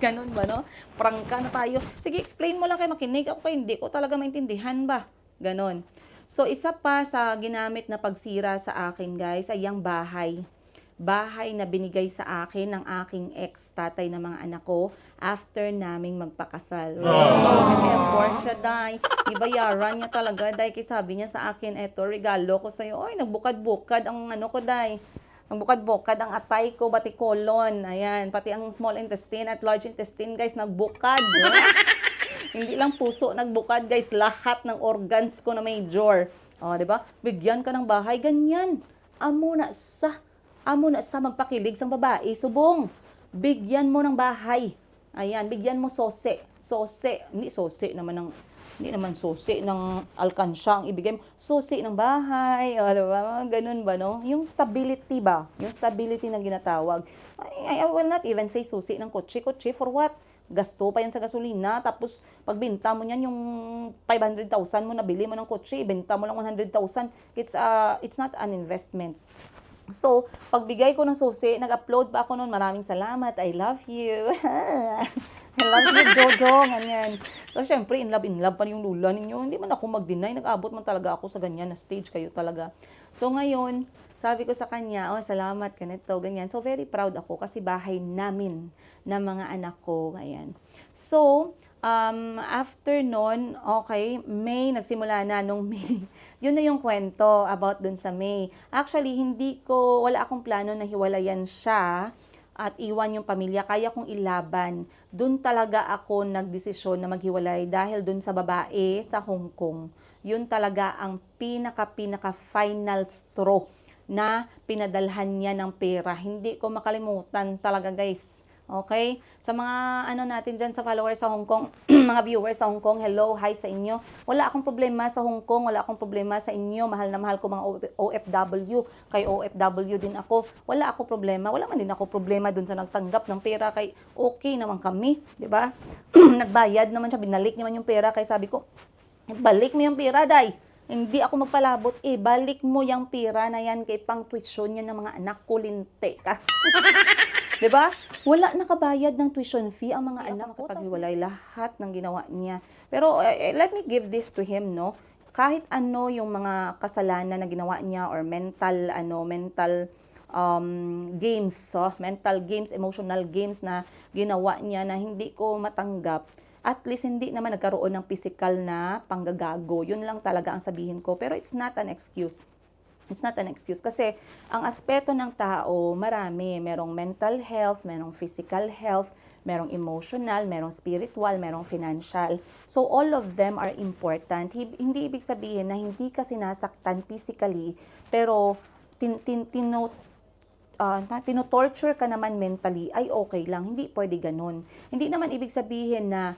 Ganun ba, no? Prangka na tayo. Sige, explain mo lang kayo. Makinig ako kayo. Hindi ko talaga maintindihan ba? Ganon. So, isa pa sa ginamit na pagsira sa akin, guys, ay yung bahay. Bahay na binigay sa akin ng aking ex-tatay ng mga anak ko after naming magpakasal. Nag-effort siya, day. Ibayaran niya talaga, day. Kaya sabi niya sa akin, eto, regalo ko sa'yo. Oy, nagbukad-bukad ang ano ko, day. Nagbukad-bukad ang atay ko, batikolon. Ayan, pati ang small intestine at large intestine, guys, nagbukad. Hindi lang puso nagbukad, guys. Lahat ng organs ko na major. O, diba? Bigyan ka ng bahay, ganyan. Amo na sa magpakilig sang babae, subong. Bigyan mo ng bahay. Ayan, bigyan mo sose. Hindi naman sose ng alkansya ang ibigay mo. Sose ng bahay, o, diba? Ganun ba, no? Yung stability ba? Yung stability na ginatawag. I will not even say sose ng kotse. Kotse for what? Gasto pa yan sa gasolina. Tapos, pagbenta mo yan, yung 500,000 mo nabili mo ng kotse, benta mo lang 100,000. It's not an investment. So, pagbigay ko ng susi, nag-upload pa ako noon. Maraming salamat. I love you. I love you, Jojo. Ganyan. So, syempre, in love pa yung lula ninyo. Hindi man ako mag-deny. Nag-abot man talaga ako sa ganyan na stage. Kayo talaga. So, ngayon, sabi ko sa kanya, oh, salamat, ganito, ganyan. So, very proud ako kasi bahay namin na mga anak ko. Ganyan. So, after nun, okay, May, nagsimula na nung May. Yun na yung kwento about dun sa May. Actually, wala akong plano na hiwalayan siya at iwan yung pamilya. Kaya kong ilaban. Dun talaga ako nagdesisyon na maghiwalay dahil dun sa babae sa Hong Kong. Yun talaga ang pinaka final straw na pinadalhan niya ng pera. Hindi ko makalimutan talaga, guys. Okay? Sa mga natin dyan sa followers sa Hong Kong, mga viewers sa Hong Kong, hello, hi sa inyo. Wala akong problema sa Hong Kong, wala akong problema sa inyo. Mahal na mahal ko mga OFW. Kay OFW din ako. Wala akong problema. Wala man din ako problema dun sa nagtanggap ng pera. Kay okay naman kami, di ba? Nagbayad naman siya, binalik naman yung pera. Kaya sabi ko, balik mo yung pera, day. Hindi ako magpalabot. Balik mo yung pera na yan kay pang tuition yan ng mga anak ko, linte ka. 'Di ba? Wala nakabayad ng tuition fee ang mga anak ko. Paghiwalay lahat ng ginawa niya. Pero let me give this to him, no? Kahit ano yung mga kasalanan na ginawa niya or mental games, emotional games na ginawa niya na hindi ko matanggap. At least hindi naman nagkaroon ng physical na panggagago. Yun lang talaga ang sabihin ko. Pero it's not an excuse. It's not an excuse kasi ang aspeto ng tao, marami. Merong mental health, merong physical health, Merong emotional, merong spiritual, merong financial. So, all of them are important. Hindi ibig sabihin na hindi ka sinasaktan physically, pero tinotorture ka naman mentally, ay okay lang. Hindi pwede ganun. Hindi naman ibig sabihin na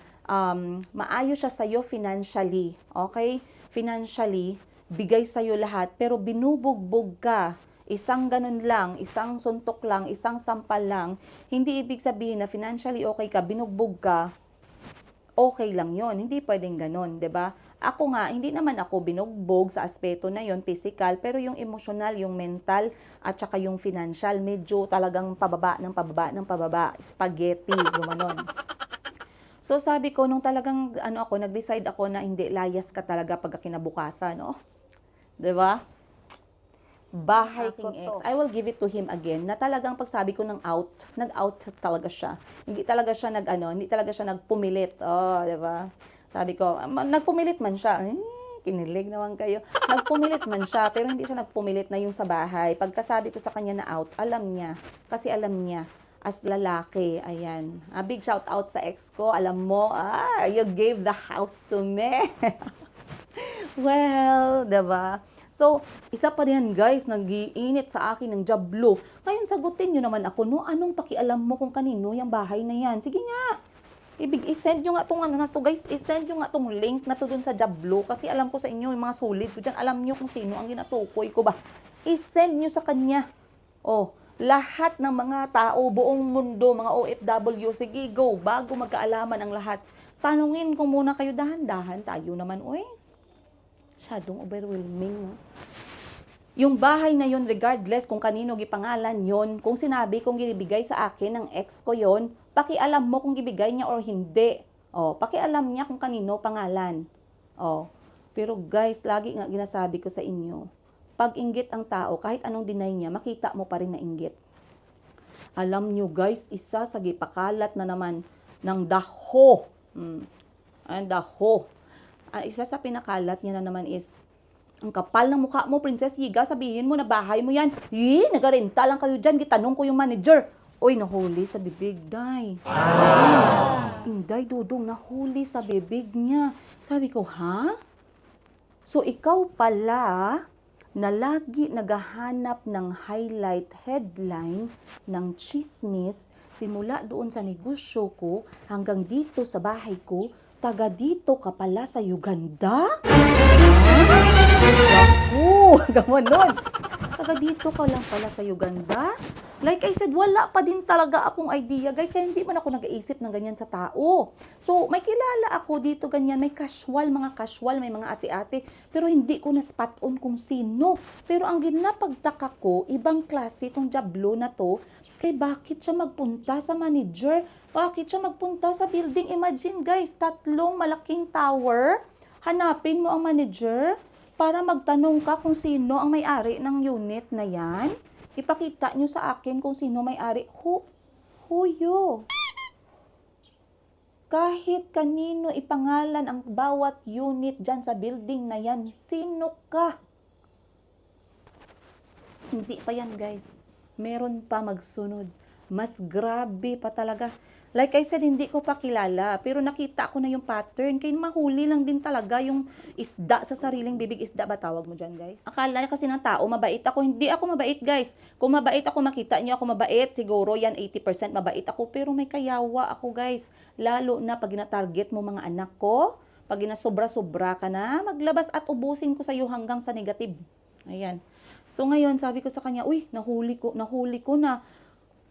maayos siya sa'yo financially. Okay? Financially, bigay sa'yo lahat, pero binubugbog ka. Isang ganun lang, isang suntok lang, isang sampal lang. Hindi ibig sabihin na financially okay ka, binugbog ka, okay lang yon. Hindi pwedeng ganun, 'di ba? Ako nga, hindi naman ako binugbog sa aspeto na yon, physical, pero yung emotional, yung mental, at saka yung financial, medyo talagang pababa ng pababa ng pababa, spaghetti, gumanon. So sabi ko, nung talagang nag-decide ako na hindi, layas ka talaga pagka kinabukasan, no? 'Di ba? Bahay King X, I will give it to him again, na talagang pagsabi ko ng out, nag-out talaga siya. Hindi talaga siya hindi talaga siya nagpumilit. Oh, 'di ba? Sabi ko, nagpumilit man siya. Kinilig naman kayo. Nagpumilit man siya, pero hindi siya nagpumilit na yung sa bahay. Pagkasabi ko sa kanya na out, alam niya. Kasi alam niya, as lalaki, ayan. Big shout out sa ex ko. Alam mo, you gave the house to me. Well, 'di ba? So, isa pa rin guys, nag-iinit sa akin ng jablo. Ngayon, sagutin nyo naman ako, no? Anong pakialam mo kung kanino yung bahay na yan? Sige nga. I-send nyo nga itong guys. I-send nyo nga itong link na to dun sa jablo. Kasi alam ko sa inyo, yung mga sulit ko dyan, alam nyo kung sino ang ginatukoy ko ba. I-send nyo sa kanya. Oh, lahat ng mga tao, buong mundo, mga OFW, sige, go. Bago magkaalaman ang lahat. Tanungin ko muna kayo, dahan-dahan tayo naman, uy. Masyadong overwhelming. No? Yung bahay na yun, regardless kung kanino gipangalan yon, kung sinabi kong ginibigay sa akin ng ex ko yon, pakialam mo kung gibigay niya or hindi. O, pakialam niya kung kanino pangalan. O, pero guys, lagi nga ginasabi ko sa inyo, pag inggit ang tao, kahit anong deny niya, makita mo pa rin na inggit. Alam nyo guys, isa sa gipakalat na naman ng daho. Ang daho. Isa sa pinakalat niya na naman is, ang kapal ng mukha mo, Princess Higa, sabihin mo na bahay mo yan. Nagarenta lang kayo dyan. Gitanong ko yung manager. Oy, nahuli sa bibig, day. Inday, Dudong, nahuli sa bibig niya. Sabi ko, ha? So, ikaw pala na lagi naghahanap ng highlight headline ng chismis simula doon sa negosyo ko hanggang dito sa bahay ko, taga dito ka pala sa Uganda? Gamanon. Taga dito ka lang pala sa Uganda? Like I said, wala pa din talaga akong idea, guys. Kaya hindi man ako nag-iisip ng ganyan sa tao. So, may kilala ako dito ganyan. May mga casual, may mga ate-ate. Pero hindi ko na spot on kung sino. Pero ang ginapagtaka ko, ibang klase itong jablo na to, kay bakit siya magpunta sa manager? Bakit siya magpunta sa building? Imagine guys, 3 malaking tower. Hanapin mo ang manager para magtanong ka kung sino ang may-ari ng unit na yan. Ipakita nyo sa akin kung sino may-ari. Huyo. Kahit kanino ipangalan ang bawat unit dyan sa building na yan, sino ka? Hindi pa yan guys. Meron pa magsunod. Mas grabe pa talaga. Like I said, hindi ko pa kilala. Pero nakita ko na yung pattern. Kaya mahuli lang din talaga yung isda sa sariling bibig. Isda ba tawag mo dyan, guys? Akala kasi ng tao, mabait ako. Hindi ako mabait, guys. Kung mabait ako, makita nyo ako mabait. Siguro yan, 80% mabait ako. Pero may kayawa ako, guys. Lalo na pag gina-target mo mga anak ko, pag ginasobra-sobra ka na, maglabas at ubusin ko sa iyo hanggang sa negative. Ayan. So ngayon, sabi ko sa kanya, uy, nahuli ko na.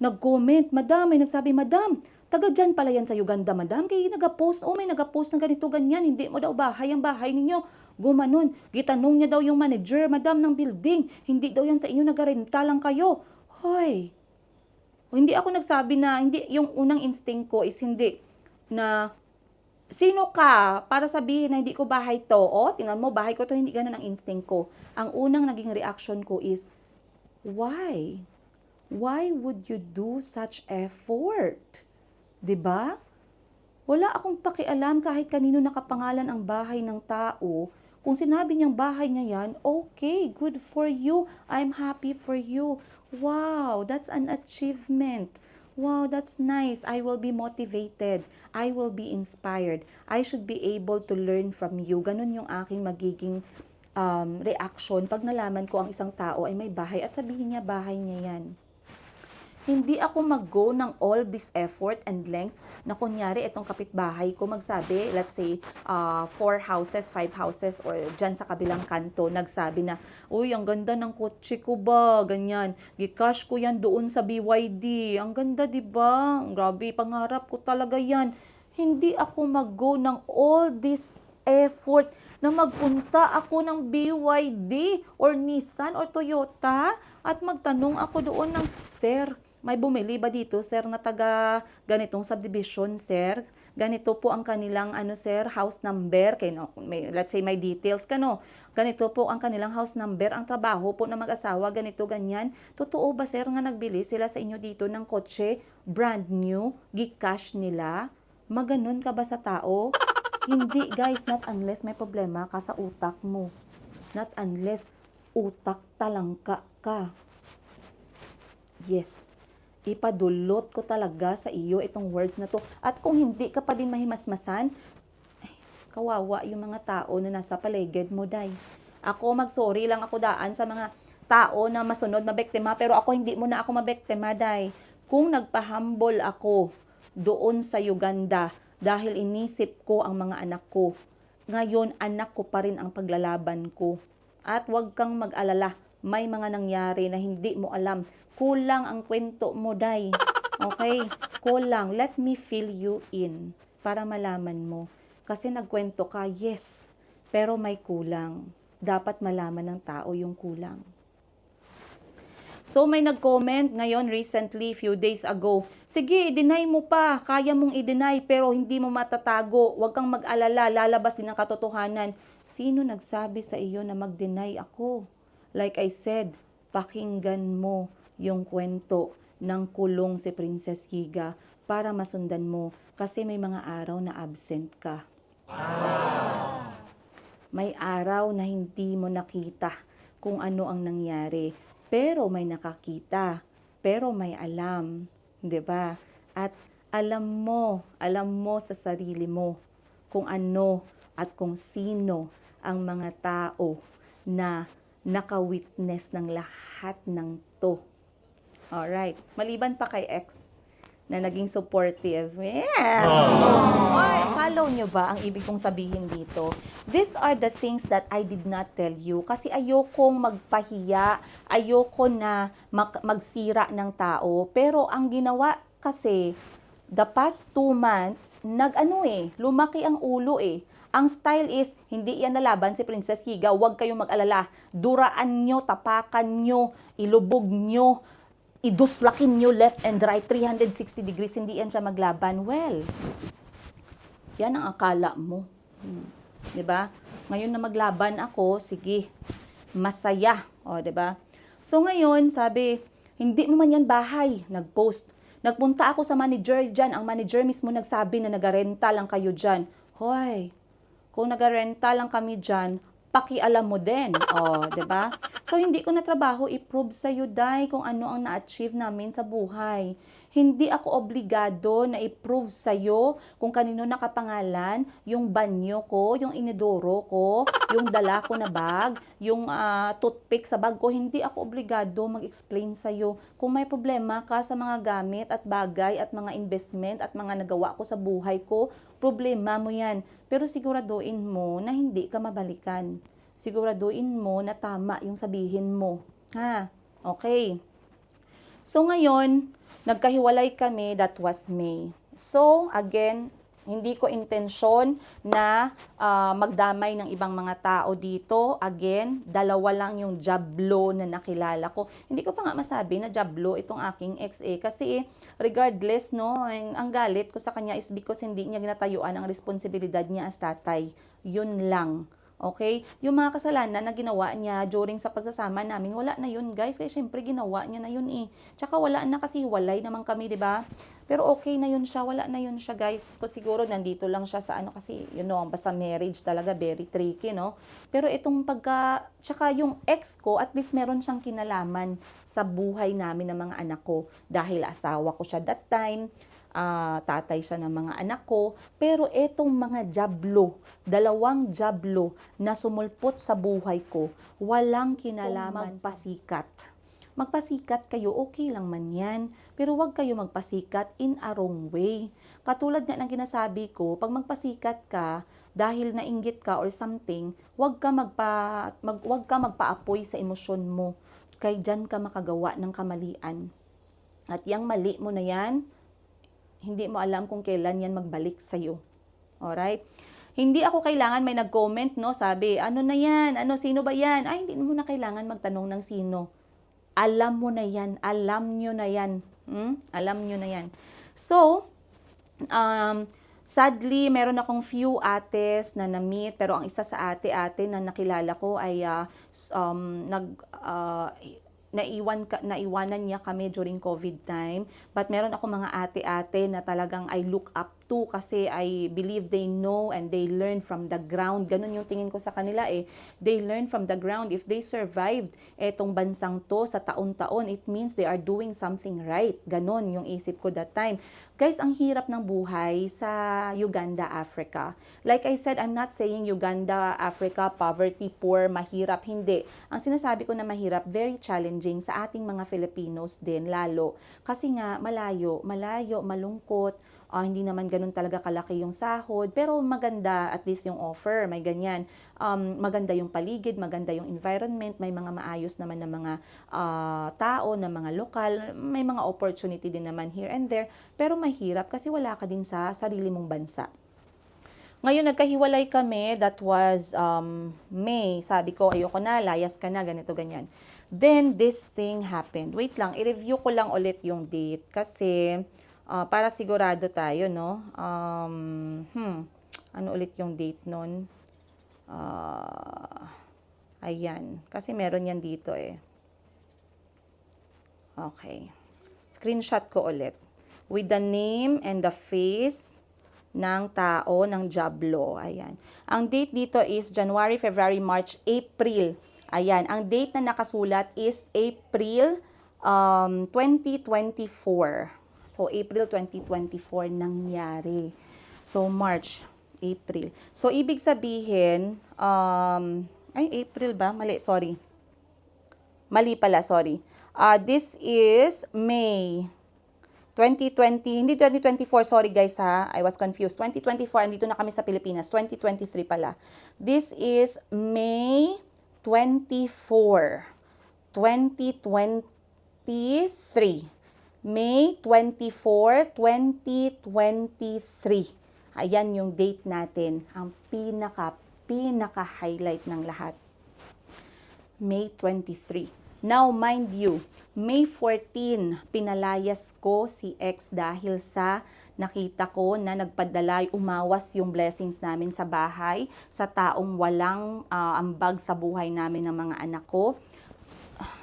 Nag-comment, madam, may nagsabi, madam, taga dyan pala yan sa Uganda, madam. Kaya nag-post, may nag-post na ganito, ganyan. Hindi mo daw bahay ang bahay ninyo. Gumanon. Gitanong niya daw yung manager, madam, ng building. Hindi daw yan sa inyo, nagarenta lang kayo. Hoy. Hindi ako nagsabi na, hindi, yung unang instinct ko is hindi na, sino ka para sabihin na hindi ko bahay to? O, tingnan mo, bahay ko to, hindi ganun ang instinct ko. Ang unang naging reaction ko is, why? Why would you do such effort? 'Di ba? Wala akong pakialam kahit kanino nakapangalan ang bahay ng tao. Kung sinabi niyang bahay niya yan, okay, good for you. I'm happy for you. Wow, that's an achievement. Wow, that's nice. I will be motivated. I will be inspired. I should be able to learn from you. Ganun yung aking magiging reaction pag nalaman ko ang isang tao ay may bahay at sabihin niya bahay niya yan. Hindi ako mag-go ng all this effort and length na kunyari itong kapitbahay ko magsabi, let's say, 4 houses, 5 houses, or dyan sa kabilang kanto, nagsabi na, uy, ang ganda ng kotse ko ba? Ganyan. Gcash ko yan doon sa BYD. Ang ganda, di ba? Grabe, pangarap ko talaga yan. Hindi ako mag-go ng all this effort na magpunta ako ng BYD or Nissan or Toyota at magtanong ako doon ng, Sir, may bumili ba dito, sir, na taga ganitong subdivision, sir? Ganito po ang kanilang, sir, house number. Kaya, no, let's say, may details ka, no? Ganito po ang kanilang house number. Ang trabaho po ng mag-asawa, ganito, ganyan. Totoo ba, sir, nga nagbili sila sa inyo dito ng kotse, brand new, Gcash nila? Maganon ka ba sa tao? Hindi, guys, not unless may problema ka sa utak mo. Not unless utak talangka ka. Yes. Ipadulot ko talaga sa iyo itong words na to. At kung hindi ka pa din mahimasmasan, ay, kawawa yung mga tao na nasa paligid mo, day. Ako, mag-sorry lang ako daan sa mga tao na masunod, mabektima, pero ako hindi mo na ako mabektima, day. Kung nagpahambol ako doon sa Uganda dahil inisip ko ang mga anak ko, ngayon anak ko pa rin ang paglalaban ko. At huwag kang mag-alala, may mga nangyari na hindi mo alam. Kulang ang kwento mo, day. Okay? Kulang. Let me fill you in para malaman mo. Kasi nagkwento ka, yes. Pero may kulang. Dapat malaman ng tao yung kulang. So, may nag-comment ngayon recently, few days ago. Sige, i-deny mo pa. Kaya mong i-deny pero hindi mo matatago. Huwag kang mag-alala. Lalabas din ang katotohanan. Sino nagsabi sa iyo na mag-deny ako? Like I said, pakinggan mo yung kwento ng kulong si Princess Higa para masundan mo kasi may mga araw na absent ka. May araw na hindi mo nakita kung ano ang nangyari, pero may nakakita, pero may alam, 'di ba? At alam mo sa sarili mo kung ano at kung sino ang mga tao na naka-witness ng lahat ng to. Alright. Maliban pa kay ex na naging supportive. Yeah. Or, follow nyo ba ang ibig kong sabihin dito? These are the things that I did not tell you. Kasi ayokong magpahiya, ayoko na magsira ng tao. Pero ang ginawa kasi, the past 2 months, lumaki ang ulo eh. Ang style is, hindi yan nalaban si Princess Higa, huwag kayong mag-alala. Duraan nyo, tapakan nyo, ilubog nyo, iduslakin nyo left and right, 360 degrees, hindi yan siya maglaban. Well, yan ang akala mo. Diba? Ngayon na maglaban ako, sige, masaya. O, diba? So ngayon, sabi, hindi mo man yan bahay, nag-post. Nagpunta ako sa manager dyan, ang manager mismo nagsabi na nagarenta lang kayo dyan. Hoy, kung nagarenta lang kami dyan, pakialam mo din. O, 'di ba? So, hindi ko na trabaho i-prove sa iyo, day, kung ano ang na-achieve namin sa buhay. Hindi ako obligado na i-prove sa iyo kung kanino nakapangalan yung banyo ko, yung inidoro ko, yung dala ko na bag, yung toothpick sa bag ko. Hindi ako obligado mag-explain sa iyo. Kung may problema ka sa mga gamit at bagay at mga investment at mga nagawa ko sa buhay ko, problema mo yan. Pero siguraduhin mo na hindi ka mabalikan. Siguraduhin mo na tama yung sabihin mo. Ha? Okay. So ngayon, nagkahiwalay kami, that was May. So again, hindi ko intensyon na magdamay ng ibang mga tao dito. Again, 2 lang yung jablo na nakilala ko. Hindi ko pa nga masabi na jablo itong aking ex kasi regardless, no, ang galit ko sa kanya is because hindi niya ginatayuan ang responsibilidad niya as tatay. Yun lang. Okay? Yung mga kasalanan na ginawa niya during sa pagsasama namin, wala na yun, guys. Kaya syempre, ginawa niya na yun eh. Tsaka wala na kasi hiwalay naman kami, di ba? Pero okay na yun siya, wala na yun siya, guys. Kasi siguro nandito lang siya sa ano kasi, you know, basta marriage talaga, very tricky, no? Pero itong tsaka yung ex ko, at least meron siyang kinalaman sa buhay namin ng mga anak ko. Dahil asawa ko siya that time, tatay siya ng mga anak ko. Pero etong mga jablo, dalawang jablo na sumulpot sa buhay ko, walang kinalaman magpasikat. Magpasikat kayo, okay lang man yan. Pero wag kayo magpasikat in a wrong way. Katulad nga ng ginasabi ko, pag magpasikat ka, dahil nainggit ka or something, wag ka magpaapoy sa emosyon mo. Kay dyan ka makagawa ng kamalian. At yung mali mo na yan, hindi mo alam kung kailan yan magbalik sa'yo. Alright? Hindi ako kailangan may nag-comment, no? Sabi, ano na yan? Ano, sino ba yan? Ay, hindi mo na kailangan magtanong ng sino. Alam mo na yan. Alam nyo na yan. Alam nyo na yan. So, sadly, meron akong few ates na na-meet, pero ang isa sa ate-ate na nakilala ko ay naiwanan niya kami during COVID time. But meron ako mga ate-ate na talagang I look up to kasi I believe they know and they learn from the ground. Ganun yung tingin ko sa kanila eh. They learn from the ground. If they survived etong bansang to sa taon-taon, it means they are doing something right. Ganun yung isip ko that time. Guys, ang hirap ng buhay sa Uganda, Africa. Like I said, I'm not saying Uganda, Africa, poverty, poor, mahirap. Hindi. Ang sinasabi ko na mahirap, very challenging sa ating mga Filipinos din, lalo. Kasi nga, malayo, malungkot. Hindi naman ganun talaga kalaki yung sahod, pero maganda at least yung offer, may ganyan. Maganda yung paligid, maganda yung environment, may mga maayos naman na mga tao, na mga lokal, may mga opportunity din naman here and there, pero mahirap kasi wala ka din sa sarili mong bansa. Ngayon, nagkahiwalay kami, that was May. Sabi ko, ayoko na, layas ka na, ganito, ganyan. Then, this thing happened. Wait lang, i-review ko lang ulit yung date kasi para sigurado tayo, no? Ano ulit yung date nun? Ayan. Kasi meron yan dito eh. Okay. Screenshot ko ulit. With the name and the face ng tao, ng jablo. Ayan. Ang date dito is January, February, March, April. Ayan. Ang date na nakasulat is April 2024. So, April 2024 nangyari. So, March, April. So, ibig sabihin, April ba? Mali, sorry. Mali pala, sorry. This is May 2020, hindi 2024, sorry guys ha, I was confused. 2024, andito na kami sa Pilipinas. 2023 pala. This is May 24, 2023. May 24, 2023. Ayan yung date natin. Ang pinaka-highlight ng lahat. May 23. Now, mind you, May 14, pinalayas ko si ex dahil sa nakita ko na nagpadala, umawas yung blessings namin sa bahay, sa taong walang ambag sa buhay namin ng mga anak ko.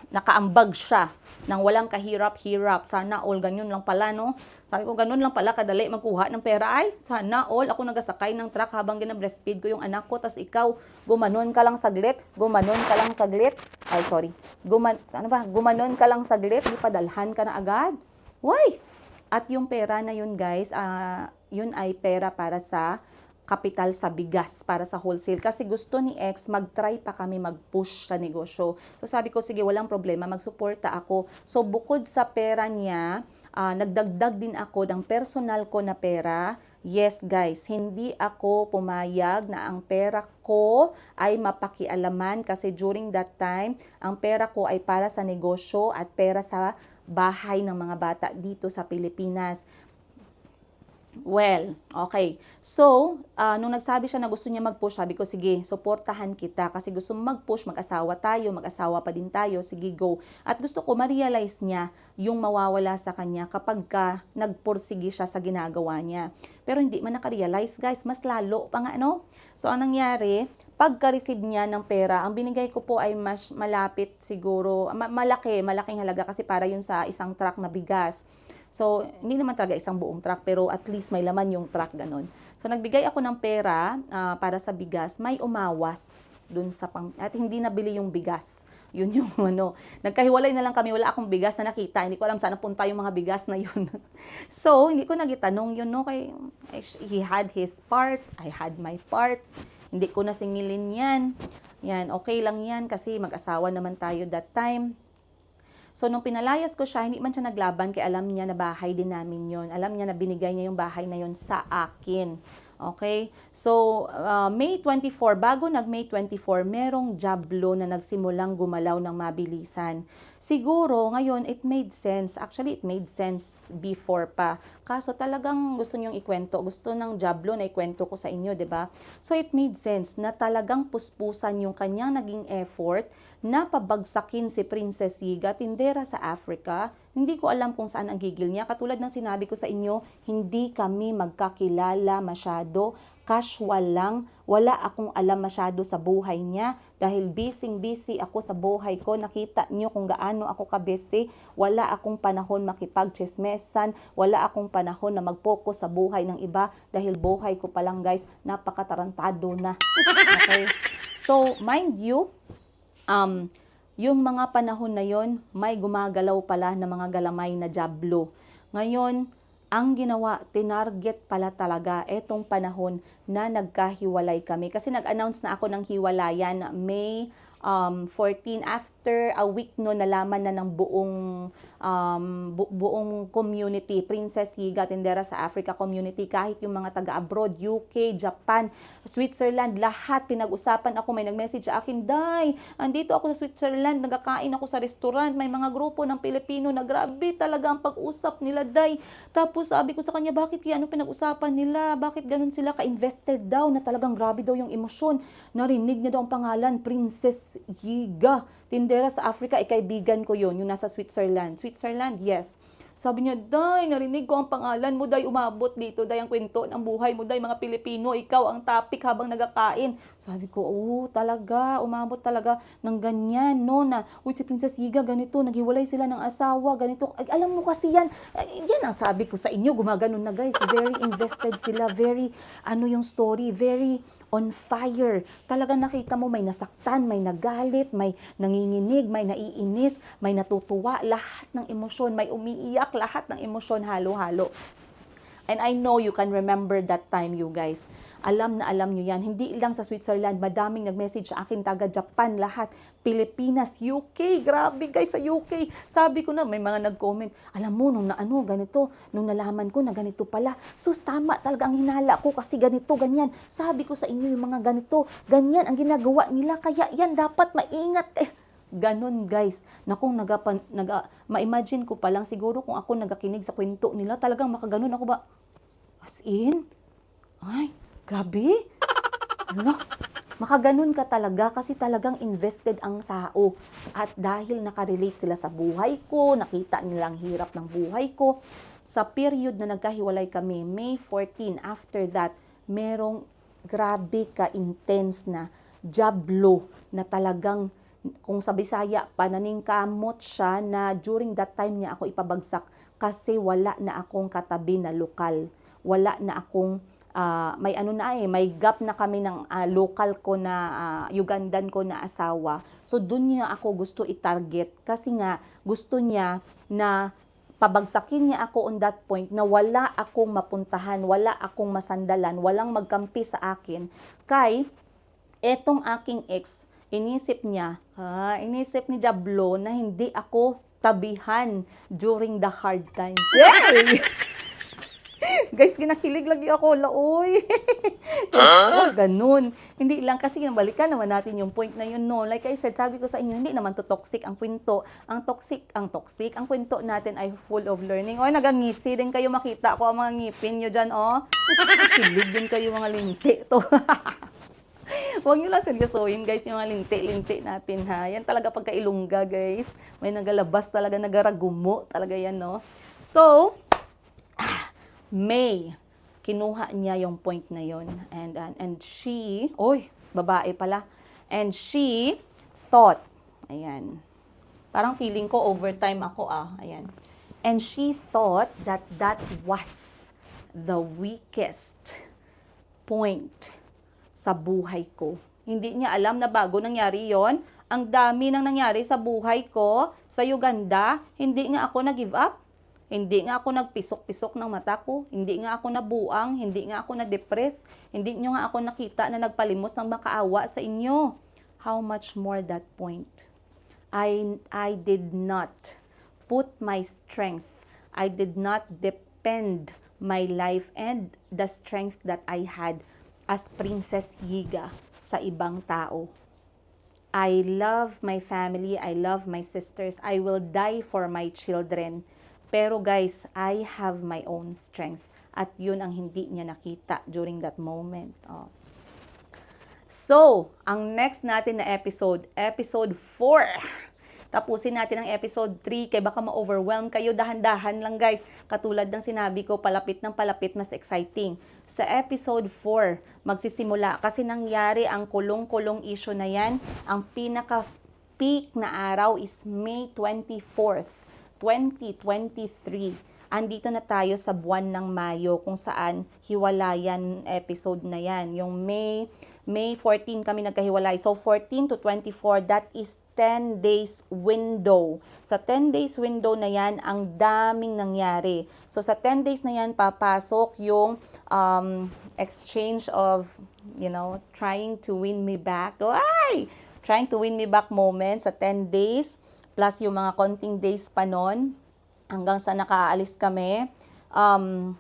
Nakaambag siya nang walang kahirap-hirap. Sana all, ganyan lang pala, no? Sabi ko, ganun lang pala, kadali magkuha ng pera. Ay, sana all, ako nagasakay ng truck habang ginabreastfeed ko yung anak ko, tas ikaw, gumanon ka lang saglit, ay, sorry, gumanon ka lang saglit, di padalhan ka na agad. Why? At yung pera na yun, guys, yun ay pera para sa kapital sa bigas para sa wholesale. Kasi gusto ni ex, mag-try pa kami mag-push sa negosyo. So sabi ko, sige, walang problema, magsuporta ako. So bukod sa pera niya, nagdagdag din ako ng personal ko na pera. Yes guys, hindi ako pumayag na ang pera ko ay mapakialaman kasi during that time, ang pera ko ay para sa negosyo at pera sa bahay ng mga bata dito sa Pilipinas. Well, okay. So, nung nagsabi siya na gusto niya mag-push, sabi ko, sige, suportahan kita kasi gusto mo mag-push, mag-asawa tayo, mag-asawa pa din tayo, sige, go. At gusto ko ma-realize niya yung mawawala sa kanya kapag nagpursige siya sa ginagawa niya. Pero hindi man naka-realize, guys, mas lalo pa nga, ano? So, anong nangyari? pagka-receive niya ng pera, ang binigay ko po ay mas malapit siguro, malaking halaga kasi para yun sa isang truck na bigas. So, hindi naman talaga isang buong truck, pero at least may laman yung truck, ganun. So, nagbigay ako ng pera para sa bigas, may umawas dun sa at hindi nabili yung bigas. Yun yung nagkahiwalay na lang kami, wala akong bigas na nakita, hindi ko alam saan napunta yung mga bigas na yun. So, hindi ko nagitanong yun, kay he had his part, I had my part. Hindi ko nasingilin yan. Yan, okay lang yan kasi mag-asawa naman tayo that time. So, nung pinalayas ko siya, hindi man siya naglaban kaya alam niya na bahay din namin yon. Alam niya na binigay niya yung bahay na yon sa akin. Okay? So, May 24, bago nag-May 24, merong jablo na nagsimulang gumalaw ng mabilisan. Siguro, ngayon, it made sense. Actually, it made sense before pa. Kaso talagang gusto niyong ikwento. Gusto ng jablo na ikwento ko sa inyo, 'di ba? So, it made sense na talagang puspusan yung kanyang naging effort na pabagsakin si Princess Yiga, tindera sa Africa. Hindi ko alam kung saan ang gigil niya. Katulad ng sinabi ko sa inyo, hindi kami magkakilala masyado. Casual lang. Wala akong alam masyado sa buhay niya. Dahil busy ako sa buhay ko. Nakita niyo kung gaano ako ka-busy. Wala akong panahon makipag-chismesan. Wala akong panahon na mag-focus sa buhay ng iba. Dahil buhay ko pa lang, guys, napakatarantado na. Okay? So, mind you, yung mga panahon na yon, may gumagalaw pala na mga galamay na jablo. Ngayon, ang ginawa, tinarget pala talaga etong panahon na nagkahiwalay kami. Kasi nag-announce na ako ng hiwalayan May 14. After a week no, nalaman na ng buong community, Princess Yiga, tindera sa Africa community, kahit yung mga taga-abroad, UK, Japan, Switzerland, lahat pinag-usapan ako. May nag-message sa akin, Day, andito ako sa Switzerland, nagkakain ako sa restaurant, may mga grupo ng Pilipino na grabe talaga ang pag-usap nila, Day. Tapos sabi ko sa kanya, bakit kaya ano pinag-usapan nila? Bakit ganun sila ka-invested daw na talagang grabe daw yung emosyon? Narinig niya daw ang pangalan, Princess Yiga, tindera sa Africa, kaibigan ko yon, yung nasa Switzerland. Switzerland, yes. Sabi niya, Day, narinig ko ang pangalan mo, Day, umabot dito, Day, ang kwento ng buhay mo, Day, mga Pilipino, ikaw ang topic habang nagkakain. Sabi ko, talaga, umabot talaga ng ganyan, no, na, si Princess Yiga, ganito, naghiwalay sila ng asawa, ganito. Ay, alam mo kasi yan, yan ang sabi ko sa inyo, gumaganon na, guys, very invested sila, very, yung story, very on fire. Talagang nakita mo may nasaktan, may nagalit, may nanginginig, may naiinis, may natutuwa, lahat ng emosyon, may umiiyak, lahat ng emosyon halo-halo. And I know you can remember that time, you guys. Alam na alam nyo yan. Hindi lang sa Switzerland, madaming nag-message sa akin, taga-Japan, lahat. Pilipinas, UK, grabe guys, sa UK. Sabi ko na, may mga nag-comment, alam mo, nung ganito, nung nalaman ko na ganito pala. Sus, tama talaga ang hinala ko kasi ganito, ganyan. Sabi ko sa inyo yung mga ganito, ganyan ang ginagawa nila, kaya yan dapat maingat. Ganon guys, na kung ma-imagine ko pa lang siguro kung ako nagakinig sa kwento nila, talagang makaganon ako ba? As in? Ay, grabe. Makaganon ka talaga kasi talagang invested ang tao. At dahil nakarelate sila sa buhay ko, nakita nilang hirap ng buhay ko, sa period na nagkahiwalay kami, May 14, after that, merong grabe ka-intense na jablo na talagang kung sa Bisaya, pananingkamot siya na during that time niya ako ipabagsak kasi wala na akong katabi na lokal. Wala na akong, may gap na kami ng local ko na, Ugandan ko na asawa. So, dun niya ako gusto i-target kasi nga gusto niya na pabagsakin niya ako on that point na wala akong mapuntahan, wala akong masandalan, walang magkampi sa akin. Kay, etong aking ex, inisip ni Jablo na hindi ako tabihan during the hard times. Yay! Guys, kinakilig lagi ako, laoy. Ganun. Hindi lang kasi balikan naman natin yung point na yun, no. Like I said, sabi ko sa inyo, hindi naman to toxic ang kwento. Ang toxic, ang kwento natin ay full of learning. Oy, nagangisi din kayo, makita ko ang mga ngipin nyo dyan, Kilig din kayo mga linti to. Huwag nyo lang seryosohin, guys, yung mga linti-linti natin, ha. Yan talaga pagka-ilungga, guys. May nagalabas talaga, nagaragumo talaga yan, no. So, May, kinuha niya yung point na yon. And she, babae pala. And she thought, ayan, parang feeling ko overtime ako ayan. And she thought that that was the weakest point sa buhay ko. Hindi niya alam na bago nangyari yon, ang dami nang nangyari sa buhay ko sa Uganda, hindi nga ako nag-give up. Hindi nga ako nagpisok-pisok ng mata ko. Hindi nga ako nabuang. Hindi nga ako na-depress. Hindi nyo nga ako nakita na nagpalimos ng makaawa sa inyo. How much more that point? I did not put my strength. I did not depend my life and the strength that I had as Princess Yiga sa ibang tao. I love my family. I love my sisters. I will die for my children. Pero guys, I have my own strength. At yun ang hindi niya nakita during that moment. So, ang next natin na episode 4. Tapusin natin ang episode 3 kaya baka ma-overwhelm kayo. Dahan-dahan lang guys. Katulad ng sinabi ko, palapit ng palapit, mas exciting. Sa episode 4, magsisimula. Kasi nangyari ang kulong-kulong issue na yan. Ang pinaka-peak na araw is May 24th. 2023. Andito na tayo sa buwan ng Mayo kung saan hiwalayan episode na yan. Yung May 14 kami nagkahiwalay. So 14 to 24, that is 10 days window. Sa 10 days window na yan, ang daming nangyari. So sa 10 days na yan, papasok yung exchange of, trying to win me back. Trying to win me back moments sa 10 days. Plus yung mga konting days pa nun, hanggang sa nakaalis kami. And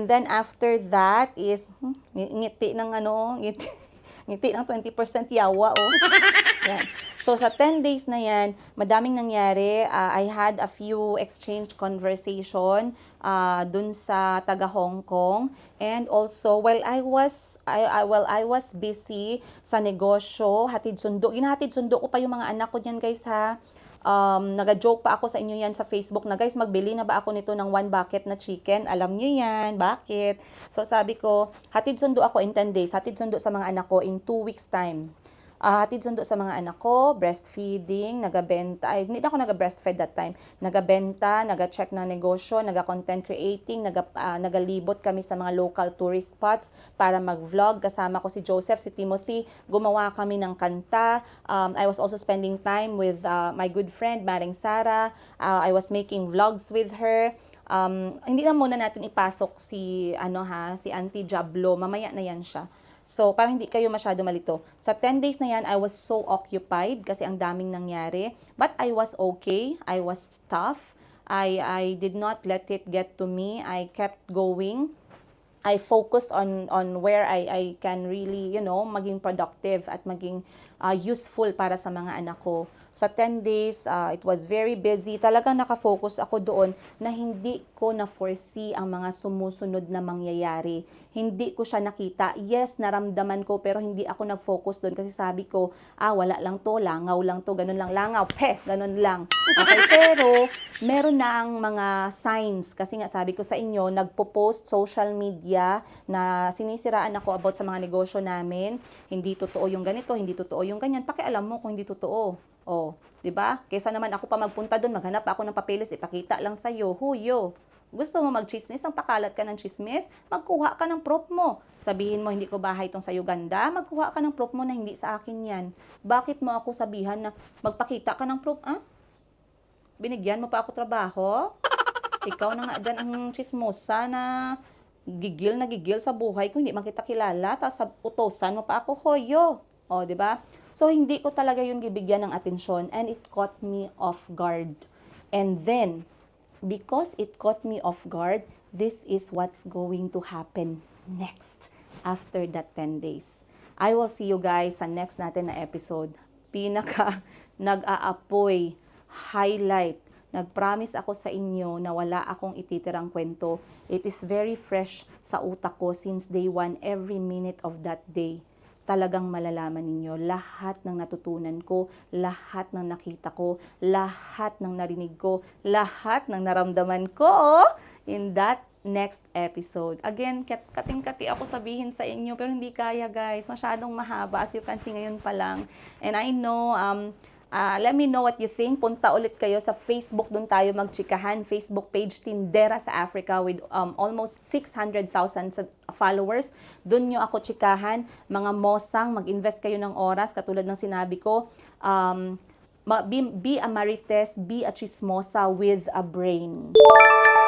then after that is, ngiti ng 20% yawa, Yan. So sa 10 days na yan, madaming nangyari. I had a few exchange conversation dun sa taga Hong Kong. And also, while I was busy sa negosyo, ginahatid sundo ko pa yung mga anak ko diyan guys ha. Naga-joke pa ako sa inyo yan sa Facebook na guys, magbili na ba ako nito ng 1 bucket na chicken? Alam nyo yan, bakit? So sabi ko, hatid sundo ako in 10 days, hatid sundo sa mga anak ko in 2 weeks time. Hatid sundo sa mga anak ko, breastfeeding, nagabenta, hindi ako naga-breastfeed that time, nagabenta, naga-check ng negosyo, naga-content creating, nagalibot kami sa mga local tourist spots para mag-vlog, kasama ko si Joseph, si Timothy, gumawa kami ng kanta, I was also spending time with my good friend, Maring Sara, I was making vlogs with her. Hindi na muna natin ipasok si Auntie Jablo, mamaya na yan siya. So, para hindi kayo masyado malito. Sa 10 days na yan, I was so occupied kasi ang daming nangyari. But I was okay. I was tough. I did not let it get to me. I kept going. I focused on where I can really, maging productive at maging useful para sa mga anak ko. Sa 10 days, it was very busy. Talagang nakafocus ako doon na hindi ko na-foresee ang mga sumusunod na mangyayari. Hindi ko siya nakita. Yes, naramdaman ko pero hindi ako nag-focus doon kasi sabi ko, wala lang to, langaw lang to, ganun lang, langaw, ganun lang. Okay, pero meron na ang mga signs kasi nga sabi ko sa inyo, nagpo-post social media na sinisiraan ako about sa mga negosyo namin. Hindi totoo yung ganito, hindi totoo yung ganyan. Pakialam mo kung hindi totoo. 'Di ba? Kaysa naman ako pa magpunta doon, maghanap ako ng papeles, ipakita lang sa iyo. Huyo. Gusto mo mag-chismis, ang pakalat ka ng chismis, magkuha ka ng proof mo. Sabihin mo, hindi ko bahay itong sa Uganda, magkuha ka ng proof mo na hindi sa akin yan. Bakit mo ako sabihan na magpakita ka ng proof? Binigyan mo pa ako trabaho? Ikaw na nga dyan ang chismosa na gigil sa buhay ko, hindi man kita kilala, tapos utosan mo pa ako, hoyo. 'Di ba? So, hindi ko talaga yun gibigyan ng atensyon and it caught me off guard. And then, because it caught me off guard, this is what's going to happen next after that 10 days. I will see you guys sa next natin na episode. Pinaka nag-aapoy, highlight, nag-promise ako sa inyo na wala akong ititirang kwento. It is very fresh sa utak ko since day 1, every minute of that day. Talagang malalaman ninyo lahat ng natutunan ko, lahat ng nakita ko, lahat ng narinig ko, lahat ng naramdaman ko in that next episode. Again, kating-kati ako sabihin sa inyo, pero hindi kaya guys. Masyadong mahaba, as you can see ngayon pa lang. And I know, let me know what you think. Punta ulit kayo sa Facebook, doon tayo magchikahan. Facebook page Tindera sa Africa with almost 600,000 followers. Doon nyo ako chikahan. Mga mosang, mag-invest kayo ng oras. Katulad ng sinabi ko, be a marites, be a chismosa with a brain.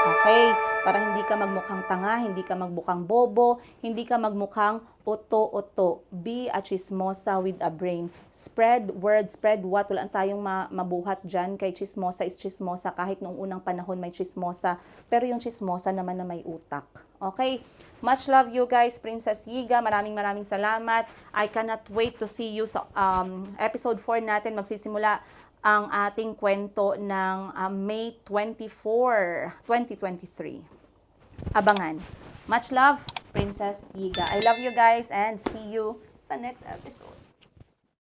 Okay? Para hindi ka magmukhang tanga, hindi ka magmukhang bobo, hindi ka magmukhang oto-oto. Be a chismosa with a brain. Spread word, spread what. Wala tayong mabuhat dyan. Kay chismosa is chismosa. Kahit noong unang panahon may chismosa. Pero yung chismosa naman na may utak. Okay? Much love you guys, Princess Yiga. Maraming salamat. I cannot wait to see you sa episode 4 natin. Magsisimula ang ating kwento ng May 24, 2023. Abangan. Much love, Princess Yiga. I love you guys and see you sa next episode.